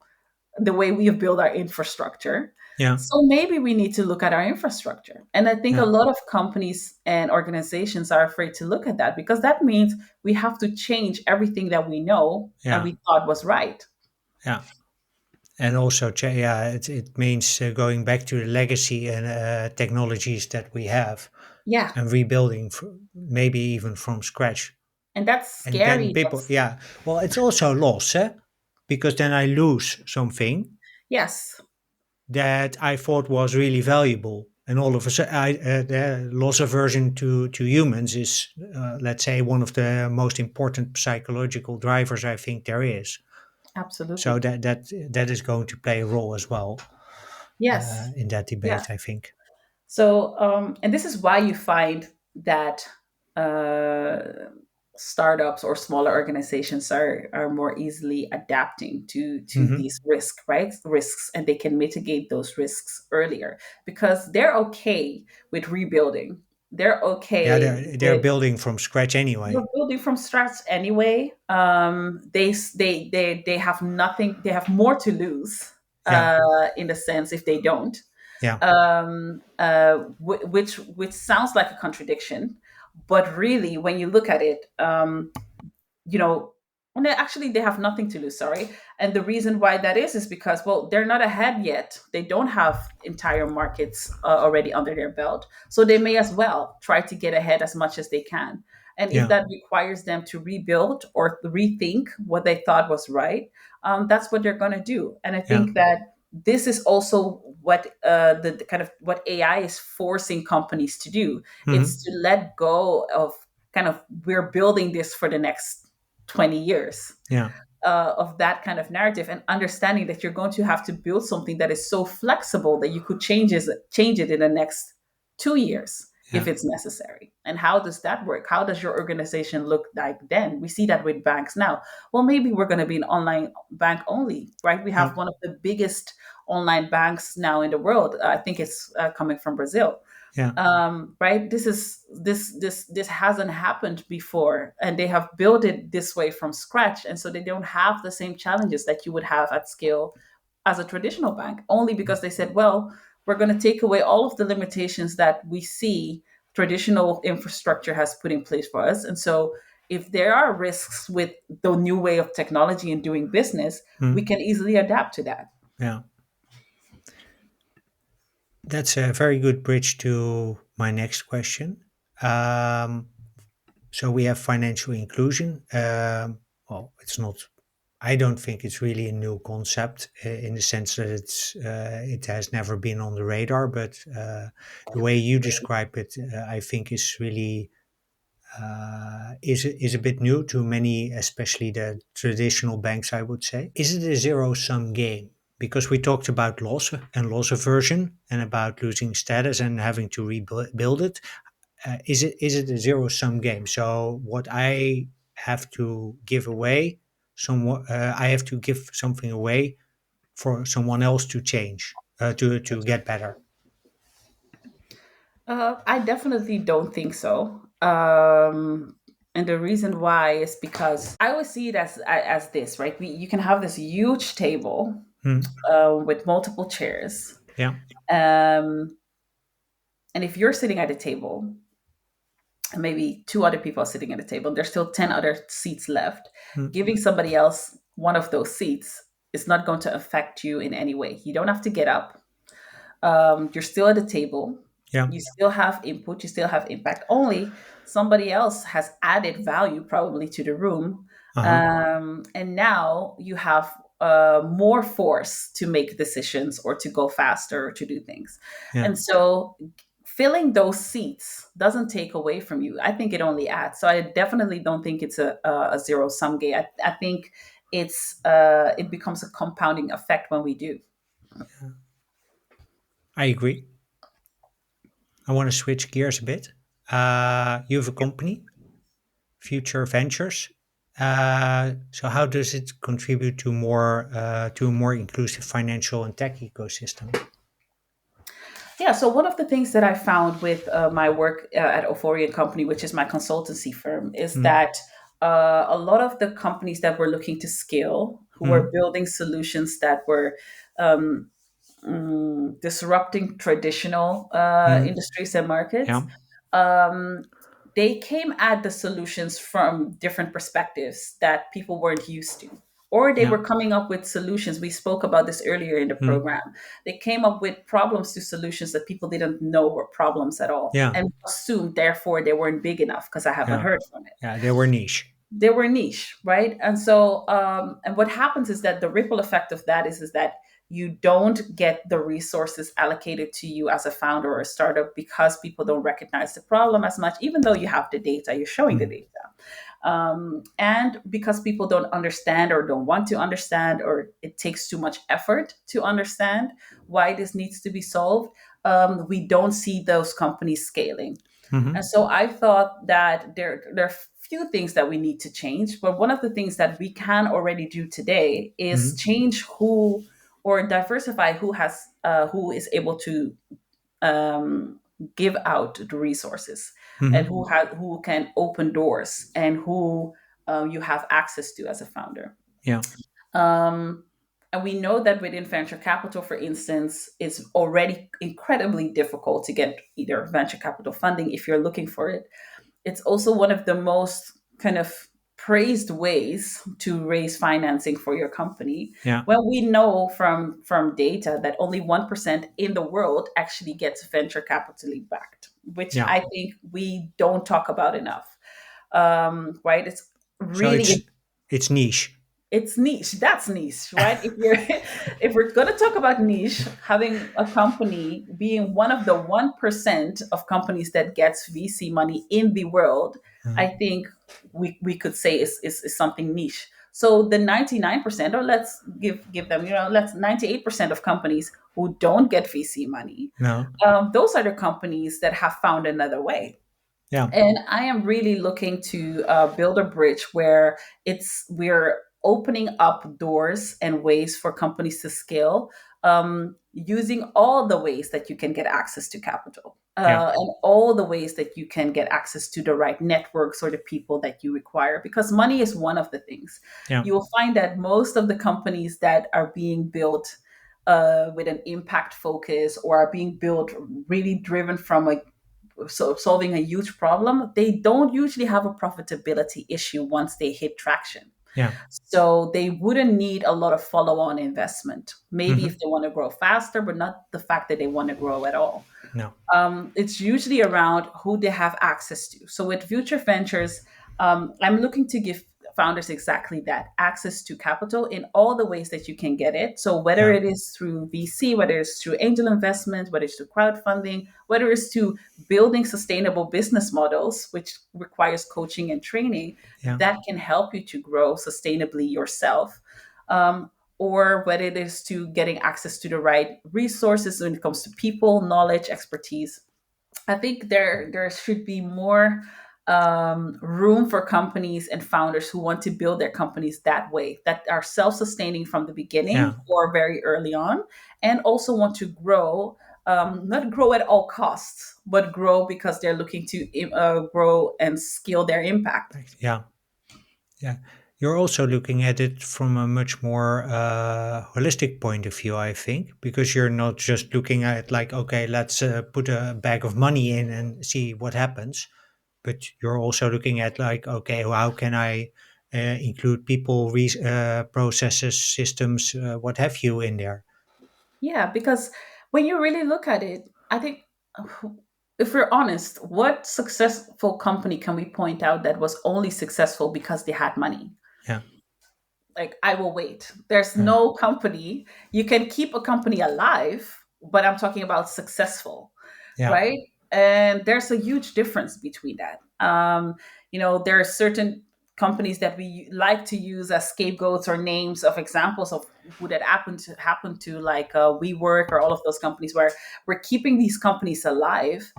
the way we have built our infrastructure. Yeah. So maybe we need to look at our infrastructure. And I think a Yeah. lot of companies and organizations are afraid to look at that because that means we have to change everything that we know and Yeah. we thought was right. Yeah. And also, yeah, it means going back to the legacy and technologies that we have Yeah. and rebuilding, maybe even from scratch. And that's And then scary. people, That's, yeah, well, it's also loss, eh? Because then I lose something yes, that I thought was really valuable. And all of a sudden, the loss aversion to humans is, let's say, one of the most important psychological drivers I think there is. So absolutely. that is going to play a role as well Yes. in that Yeah. debate, I think. So, and this is why you find that uh, startups or smaller organizations are more easily adapting to Hmm. these risks, and they can mitigate those risks earlier because they're okay with rebuilding. They're Yeah, okay they're with building from scratch They're anyway. building from scratch anyway. They have nothing. They have more to lose, Yeah, in the sense if they don't. yeah, Which sounds like a contradiction, but really, when you look at it, you know, and actually they have nothing to lose, sorry. And the reason why that is because, well, they're not ahead yet. They don't have entire markets already under their belt, so they may as well try to get ahead as much as they can. And if yeah, that requires them to rebuild or rethink what they thought was right, that's what they're going to do. And I yeah. think that this is also what the kind of what AI is forcing companies to do. It's Hmm. to let go of kind of, we're building this for the next 20 years, Yeah, of that kind of narrative, and understanding that you're going to have to build something that is so flexible that you could change it in the next 2 years yeah, if it's necessary. And how does that work? How does your organization look like then? We see that with banks now. Well, maybe we're going to be an online bank only, right? We yeah, have one of the biggest online banks now in the world. I think it's coming from Brazil. yeah, Right, this hasn't happened before, and they have built it this way from scratch, and so they don't have the same challenges that you would have at scale as a traditional bank, only because they said, well, we're going to take away all of the limitations that we see traditional infrastructure has put in place for us. And so if there are risks with the new way of technology and doing business, we mm, can easily adapt to that. yeah. That's a very good bridge to my next question. Um, so we have financial inclusion. Well, it's not. I don't think it's really a new concept in the sense that it has never been on the radar. But the way you describe it, I think is really is a bit new to many, especially the traditional banks, I would say. Is it a zero sum game? Because we talked about loss and loss aversion and about losing status and having to rebuild it. Is it a zero sum game? So what I have to give away, I have to give something away for someone else to change, to get better. I definitely don't think so. And the reason why is because I always see it as this, right? You can have this huge table Hmm. with multiple chairs, Yeah. um, and if you're sitting at a table, and maybe two other people are sitting at a table, and there's still 10 other seats left. Hmm. Giving somebody else one of those seats is not going to affect you in any way. You don't have to get up. You're still at the table. Yeah. You still have input. You still have impact. Only somebody else has added value probably to the room, Uh huh. and now you have more force to make decisions or to go faster or to do things. Yeah. And so, filling those seats doesn't take away from you. I think it only adds. So I definitely don't think it's a zero sum game. I think it becomes a compounding effect when we do. I agree. I want to switch gears a bit. You have a company, Future Ventures. So how does it contribute to a more inclusive financial and tech ecosystem? Yeah, so one of the things that I found with my work at Ofori and Company, which is my consultancy firm, is Mm, that a lot of the companies that were looking to scale, who were mm, building solutions that were um, disrupting traditional mm, industries and markets, yeah, um, they came at the solutions from different perspectives that people weren't used to. Or they yeah, were coming up with solutions. We spoke about this earlier in the mm, program. They came up with problems to solutions that people didn't know were problems at all yeah, and assumed, therefore, they weren't big enough because I haven't yeah, heard from it. yeah. They were niche. They were niche, right? And so, and what happens is that the ripple effect of that is that you don't get the resources allocated to you as a founder or a startup because people don't recognize the problem as much, even though you have the data, you're showing the Mm, data. And because people don't understand or don't want to understand, or it takes too much effort to understand why this needs to be solved, we don't see those companies scaling. And mm-hmm, so I thought that there are few things that we need to change. But one of the things that we can already do today is mm-hmm, change who or diversify who is able to give out the resources, and Hmm. who can open doors, and who you have access to as a founder. Yeah. Um, and we know that within venture capital, for instance, it's already incredibly difficult to get either venture capital funding if you're looking for it. It's also one of the most kind of praised ways to raise financing for your company. Yeah. When we know from data that only 1% in the world actually gets venture capitally backed, which Yeah. I think we don't talk about enough. Right? It's So really it's niche. it's niche. That's niche, right? If you're if we're going to talk about niche, having a company being one of the 1% of companies that gets VC money in the world, I Mhm. think we could say is something niche. So the 99%, or let's give them, let's 98% of companies who don't get VC money, No. those are the companies that have found another way. Yeah. And I am really looking to build a bridge where we're opening up doors and ways for companies to scale, using all the ways that you can get access to capital, Yeah. and all the ways that you can get access to the right networks or the people that you require, because money is one of the things. Yeah. You will find that most of the companies that are being built with an impact focus, or are being built really driven from a solving a huge problem, they don't usually have a profitability issue once they hit traction. Yeah. So they wouldn't need a lot of follow on investment. Maybe if Hmm. they want to grow faster, but not the fact that they want to grow at all. No. It's usually around who they have access to. So with Future Ventures, I'm looking to give founders exactly that, access to capital in all the ways that you can get it. So whether Yeah. it is through VC, whether it's through angel investment, whether it's through crowdfunding, whether it's to building sustainable business models, which requires coaching and training Yeah. that can help you to grow sustainably yourself. Or whether it is to getting access to the right resources when it comes to people, knowledge, expertise. I think there should be more room for companies and founders who want to build their companies that way, that are self-sustaining from the beginning Yeah. or very early on, and also want to grow. Not grow at all costs, but grow because they're looking to grow and scale their impact. Yeah. Yeah. You're also looking at it from a much more holistic point of view, I think, because you're not just looking at like, okay, let's put a bag of money in and see what happens, but you're also looking at like, okay, how can I include people, processes, systems, what have you in there? Yeah, because when you really look at it, I think, if we're honest, what successful company can we point out that was only successful because they had money? Yeah. Like, I will wait. There's Yeah. no company. You can keep a company alive, but I'm talking about successful, Yeah. right? And there's a huge difference between that. There are certain companies that we like to use as scapegoats or names of examples of who that happened to, like WeWork or all of those companies, where we're keeping these companies alive.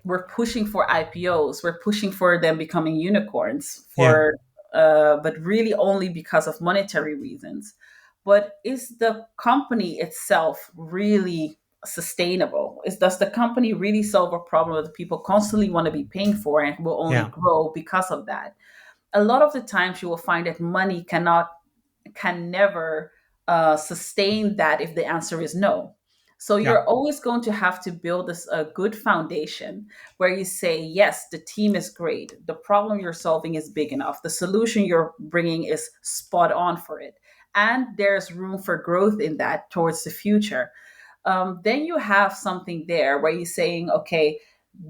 We're pushing for IPOs. We're pushing for them becoming unicorns, Yeah. but really only because of monetary reasons. But is the company itself really sustainable? Does the company really solve a problem that people constantly want to be paying for and will only Yeah. grow because of that? A lot of the times you will find that money can never sustain that if the answer is no. So Yeah. you're always going to have to build a good foundation where you say, yes, the team is great. The problem you're solving is big enough. The solution you're bringing is spot on for it. And there's room for growth in that towards the future. Then you have something there where you're saying, okay,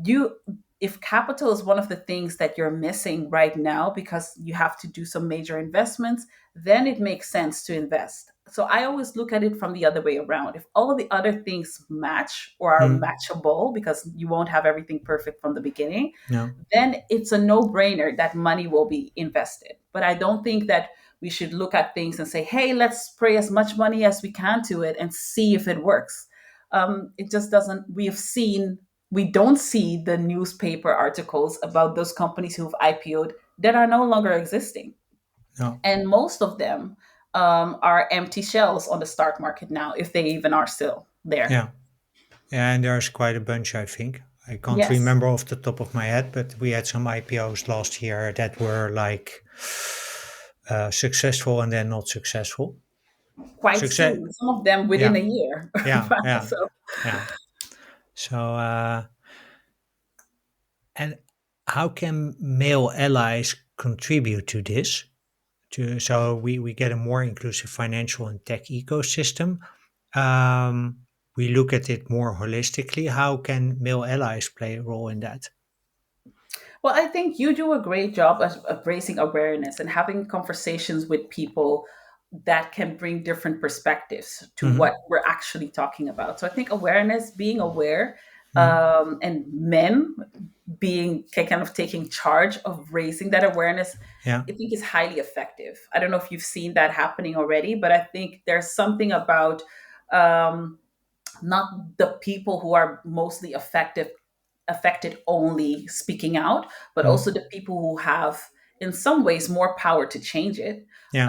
you if capital is one of the things that you're missing right now because you have to do some major investments, then it makes sense to invest. So I always look at it from the other way around. If all of the other things match or are Mm. matchable, because you won't have everything perfect from the beginning, No. then it's a no-brainer that money will be invested. But I don't think that we should look at things and say, hey, let's spray as much money as we can to it and see if it works. It just doesn't. We don't see the newspaper articles about those companies who've IPO'd that are no longer existing. No. And most of them are empty shells on the stock market now, if they even are still there. Yeah. And there's quite a bunch, I think. I can't Yes, remember off the top of my head, but we had some IPOs last year that were like successful and then not successful. quite Success, soon. Some of them within yeah, a year. yeah, yeah, So, yeah. So, and how can male allies contribute to this? So we get a more inclusive financial and tech ecosystem. We look at it more holistically. How can male allies play a role in that? well, I think you do a great job of raising awareness and having conversations with people that can bring different perspectives to Hmm. what we're actually talking about. So I think awareness, being aware, Hmm. and men being kind of taking charge of raising that awareness, Yeah, I think is highly effective. I don't know if you've seen that happening already, but I think there's something about um, not the people who are mostly affected only speaking out, but also mm, the people who have, in some ways, more power to change it, yeah,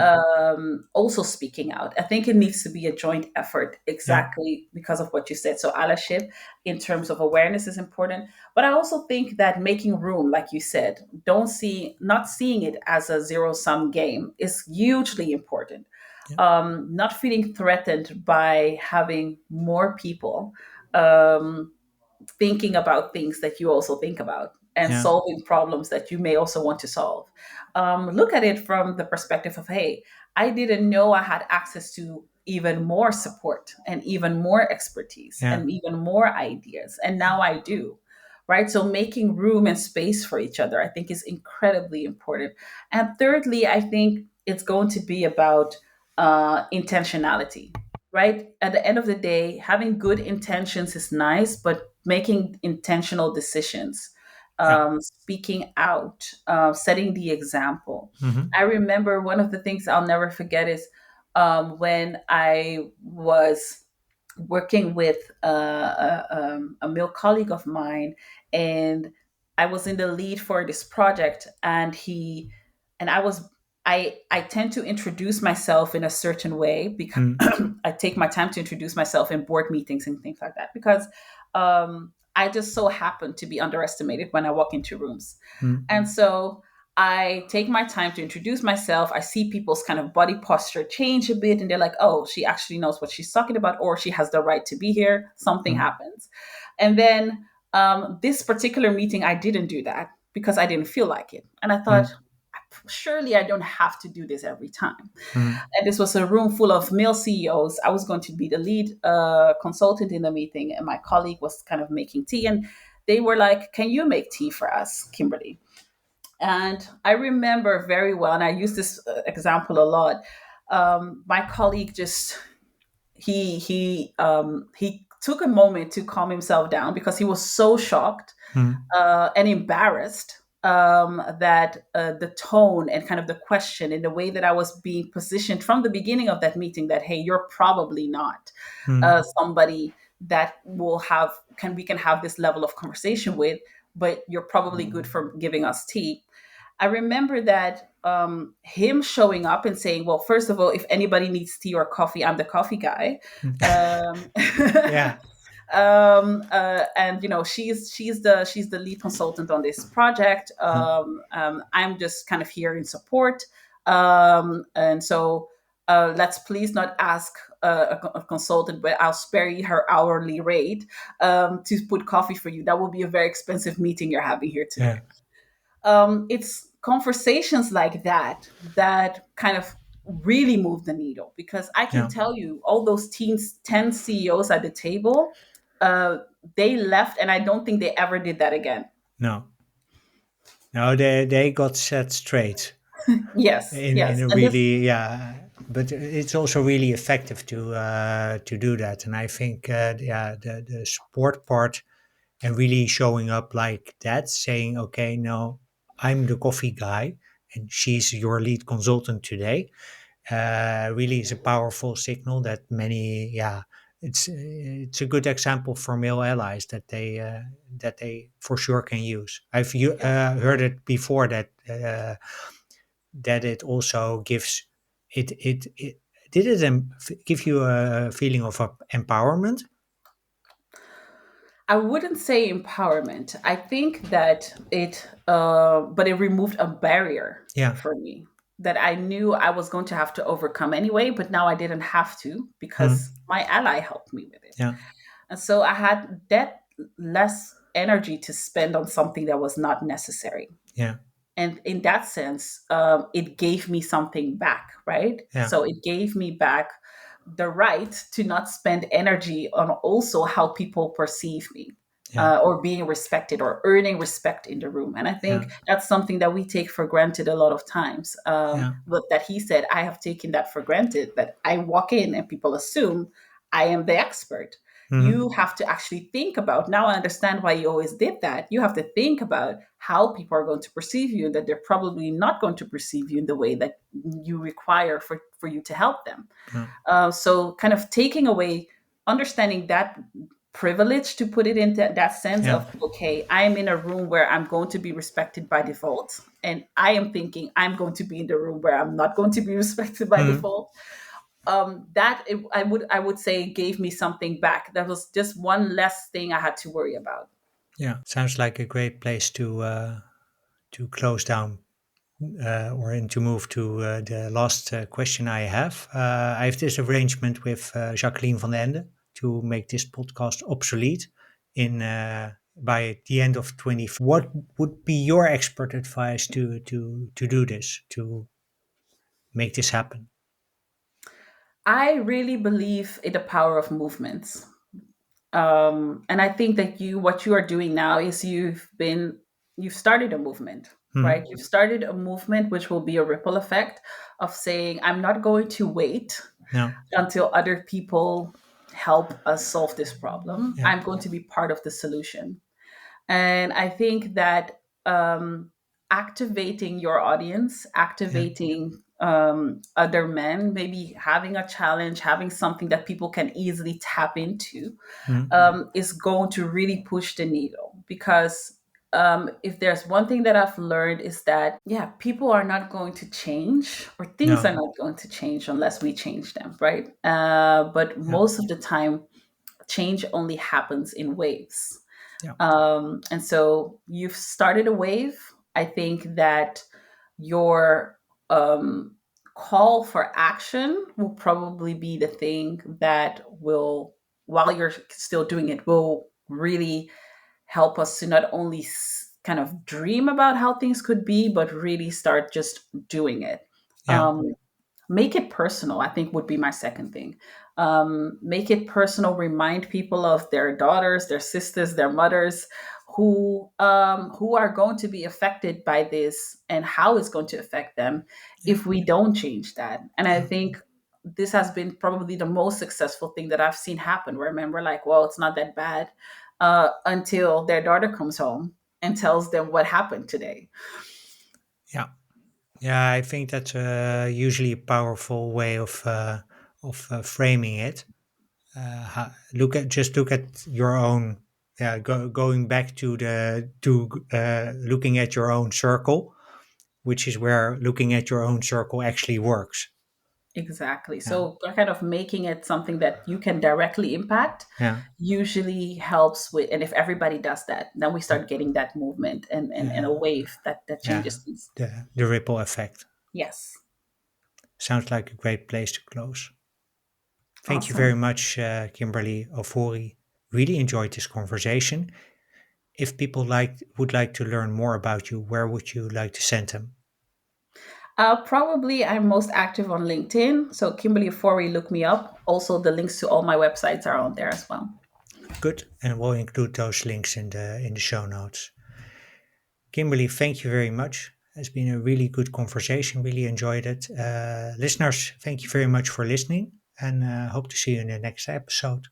also speaking out. I think it needs to be a joint effort, yeah, exactly because of what you said. So, allyship in terms of awareness is important, but I also think that making room, like you said, not seeing it as a zero sum game is hugely important. yeah, Not feeling threatened by having more people. Um, Thinking about things that you also think about and yeah, solving problems that you may also want to solve. Look at it from the perspective of, hey, I didn't know I had access to even more support and even more expertise yeah, and even more ideas. And now I do. Right. So making room and space for each other, I think, is incredibly important. And thirdly, I think it's going to be about intentionality, right? At the end of the day, having good intentions is nice, but making intentional decisions, yeah. speaking out, setting the example. Hmm. I remember one of the things I'll never forget is when I was working with a male colleague of mine, and I was in the lead for this project, and I tend to introduce myself in a certain way because Mm, I take my time to introduce myself in board meetings and things like that because I just so happen to be underestimated when I walk into rooms. mm, And so I take my time to introduce myself. I see people's kind of body posture change a bit, and they're like, oh, she actually knows what she's talking about, or she has the right to be here. Something mm, happens. And then this particular meeting, I didn't do that because I didn't feel like it. And I thought, mm, surely I don't have to do this every time. mm, And this was a room full of male CEOs. I was going to be the lead consultant in the meeting, and my colleague was kind of making tea. And they were like, can you make tea for us, Kimberly? And I remember very well, and I use this example a lot. My colleague just he took a moment to calm himself down because he was so shocked mm, and embarrassed that the tone and kind of the question and the way that I was being positioned from the beginning of that meeting, that hey, you're probably not mm, somebody that we can have this level of conversation with, but you're probably good for giving us tea. I remember that him showing up and saying, well, first of all, if anybody needs tea or coffee, I'm the coffee guy. mm. um, Yeah, and she's the lead consultant on this project. mm, I'm just kind of here in support, and so let's please not ask a consultant, but I'll spare you her hourly rate to put coffee for you. That will be a very expensive meeting you're having here yeah, today. It's conversations like that that kind of really move the needle because I can yeah. tell you all those teams, 10 CEOs at the table, uh, they left and I don't think they ever did that again. No, no, they got set straight Yes, in yes. a And this, really, yeah. But it's also really effective to do that, and I think yeah, the support part and really showing up like that, saying, okay, no, I'm the coffee guy, and she's your lead consultant today. Really is a powerful signal that many, yeah, it's a good example for male allies that they for sure can use. Heard it before that it also gives it give you a feeling of empowerment. I wouldn't say empowerment. I think that but it removed a barrier Yeah. for me that I knew I was going to have to overcome anyway, but now I didn't have to Mm. because my ally helped me with it. Yeah. And so I had that less energy to spend on something that was not necessary. Yeah. And in that sense, it gave me something back, right? Yeah. So it gave me back the right to not spend energy on also how people perceive me, Yeah. or being respected or earning respect in the room. And I Yeah. think that's something that we take for granted a lot of times. Yeah. But that he said, I have taken that for granted, that I walk in and people assume I am the expert. Mm. You have to actually think about, now I understand why you always did that. You have to think about how people are going to perceive you, and that they're probably not going to perceive you in the way that you require for you to help them. Yeah. So kind of taking away, understanding that privilege, to put it into that sense Yeah. of, okay, I am in a room where I'm going to be respected by default, and I am thinking I'm going to be in the room where I'm not going to be respected by Mm. default. I would say gave me something back. That was just one less thing I had to worry about. Yeah. Sounds like a great place to close down or and to move to the last question I have. I have this arrangement with Jacqueline van den Ende to make this podcast obsolete in by the end of 24. What would be your expert advice to do this, to make this happen? I really believe in the power of movements. And I think that what you are doing now is you've started a movement, right? Mhm. You've started a movement which will be a ripple effect of saying, I'm not going to wait Yeah. until other people help us solve this problem. Yeah. I'm going to be part of the solution. And I think that activating your audience, Yeah. activating other men, maybe having a challenge, having something that people can easily tap into, Mhm. is going to really push the needle. Because if there's one thing that I've learned is that, yeah, people are not going to change, or things are No. not going to change unless we change them, right? But Yeah. most of the time, change only happens in waves. Yeah. And so you've started a wave. I think that your call for action will probably be the thing that will, while you're still doing it, will really help us to not only kind of dream about how things could be, but really start just doing it. Yeah. Um, Make it personal, I think, would be my second thing. Make it personal, remind people of their daughters, their sisters, their mothers, who are going to be affected by this, and how it's going to affect them Yeah. if we don't change that. And I Yeah. think this has been probably the most successful thing that I've seen happen, where I remember, like, well, it's not that bad, until their daughter comes home and tells them what happened today. Yeah. Yeah, I think that's usually a powerful way of framing it. Look at your own. Yeah, going back to the to looking at your own circle, which is where looking at your own circle actually works. Exactly. Yeah, So kind of making it something that you can directly impact yeah, usually helps with, and if everybody does that, then we start getting that movement, and a yeah, wave that yeah. changes things. The ripple effect Yes. sounds like a great place to close. Thank you very Awesome. much, Kimberly Ofori. Really enjoyed this conversation. If people would like to learn more about you, where would you like to send them? Probably I'm most active on LinkedIn. So Kimberly Ofori, look me up. Also, the links to all my websites are on there as well. Good, and we'll include those links in the show notes. Kimberly, thank you very much. It's been a really good conversation. Really enjoyed it. Listeners, thank you very much for listening, and hope to see you in the next episode.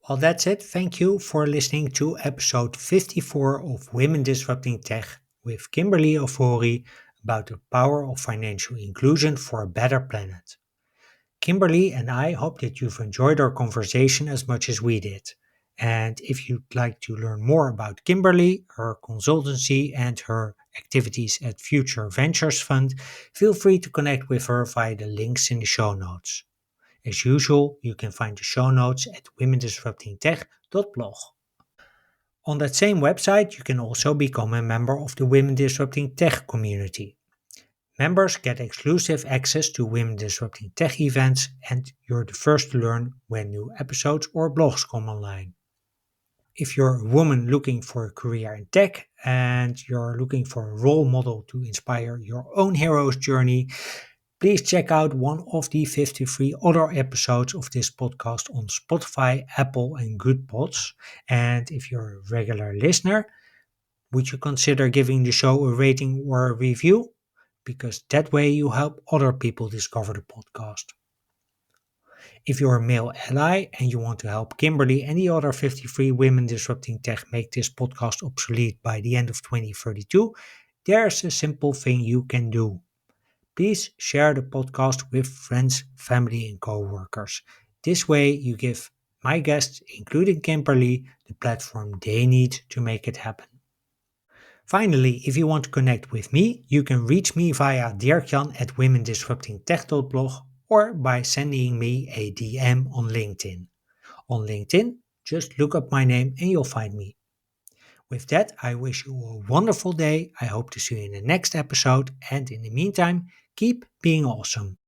Well, that's it. Thank you for listening to episode 54 of Women Disrupting Tech with Kimberly Ofori about the power of financial inclusion for a better planet. Kimberly and I hope that you've enjoyed our conversation as much as we did. And if you'd like to learn more about Kimberly, her consultancy, and her activities at Future Ventures Fund, feel free to connect with her via the links in the show notes. As usual, you can find the show notes at womendisruptingtech.blog. On that same website, you can also become a member of the Women Disrupting Tech community. Members get exclusive access to Women Disrupting Tech events, and you're the first to learn when new episodes or blogs come online. If you're a woman looking for a career in tech and you're looking for a role model to inspire your own hero's journey, please check out one of the 53 other episodes of this podcast on Spotify, Apple, and Good Pods. And if you're a regular listener, would you consider giving the show a rating or a review? Because that way you help other people discover the podcast. If you're a male ally and you want to help Kimberly and the other 53 women disrupting tech make this podcast obsolete by the end of 2032, there's a simple thing you can do. Please share the podcast with friends, family, and co-workers. This way you give my guests, including Kimberly, the platform they need to make it happen. Finally, if you want to connect with me, you can reach me via dirkjan at womendisruptingtech.blog or by sending me a DM on LinkedIn. On LinkedIn, just look up my name and you'll find me. With that, I wish you a wonderful day. I hope to see you in the next episode, and in the meantime, keep being awesome.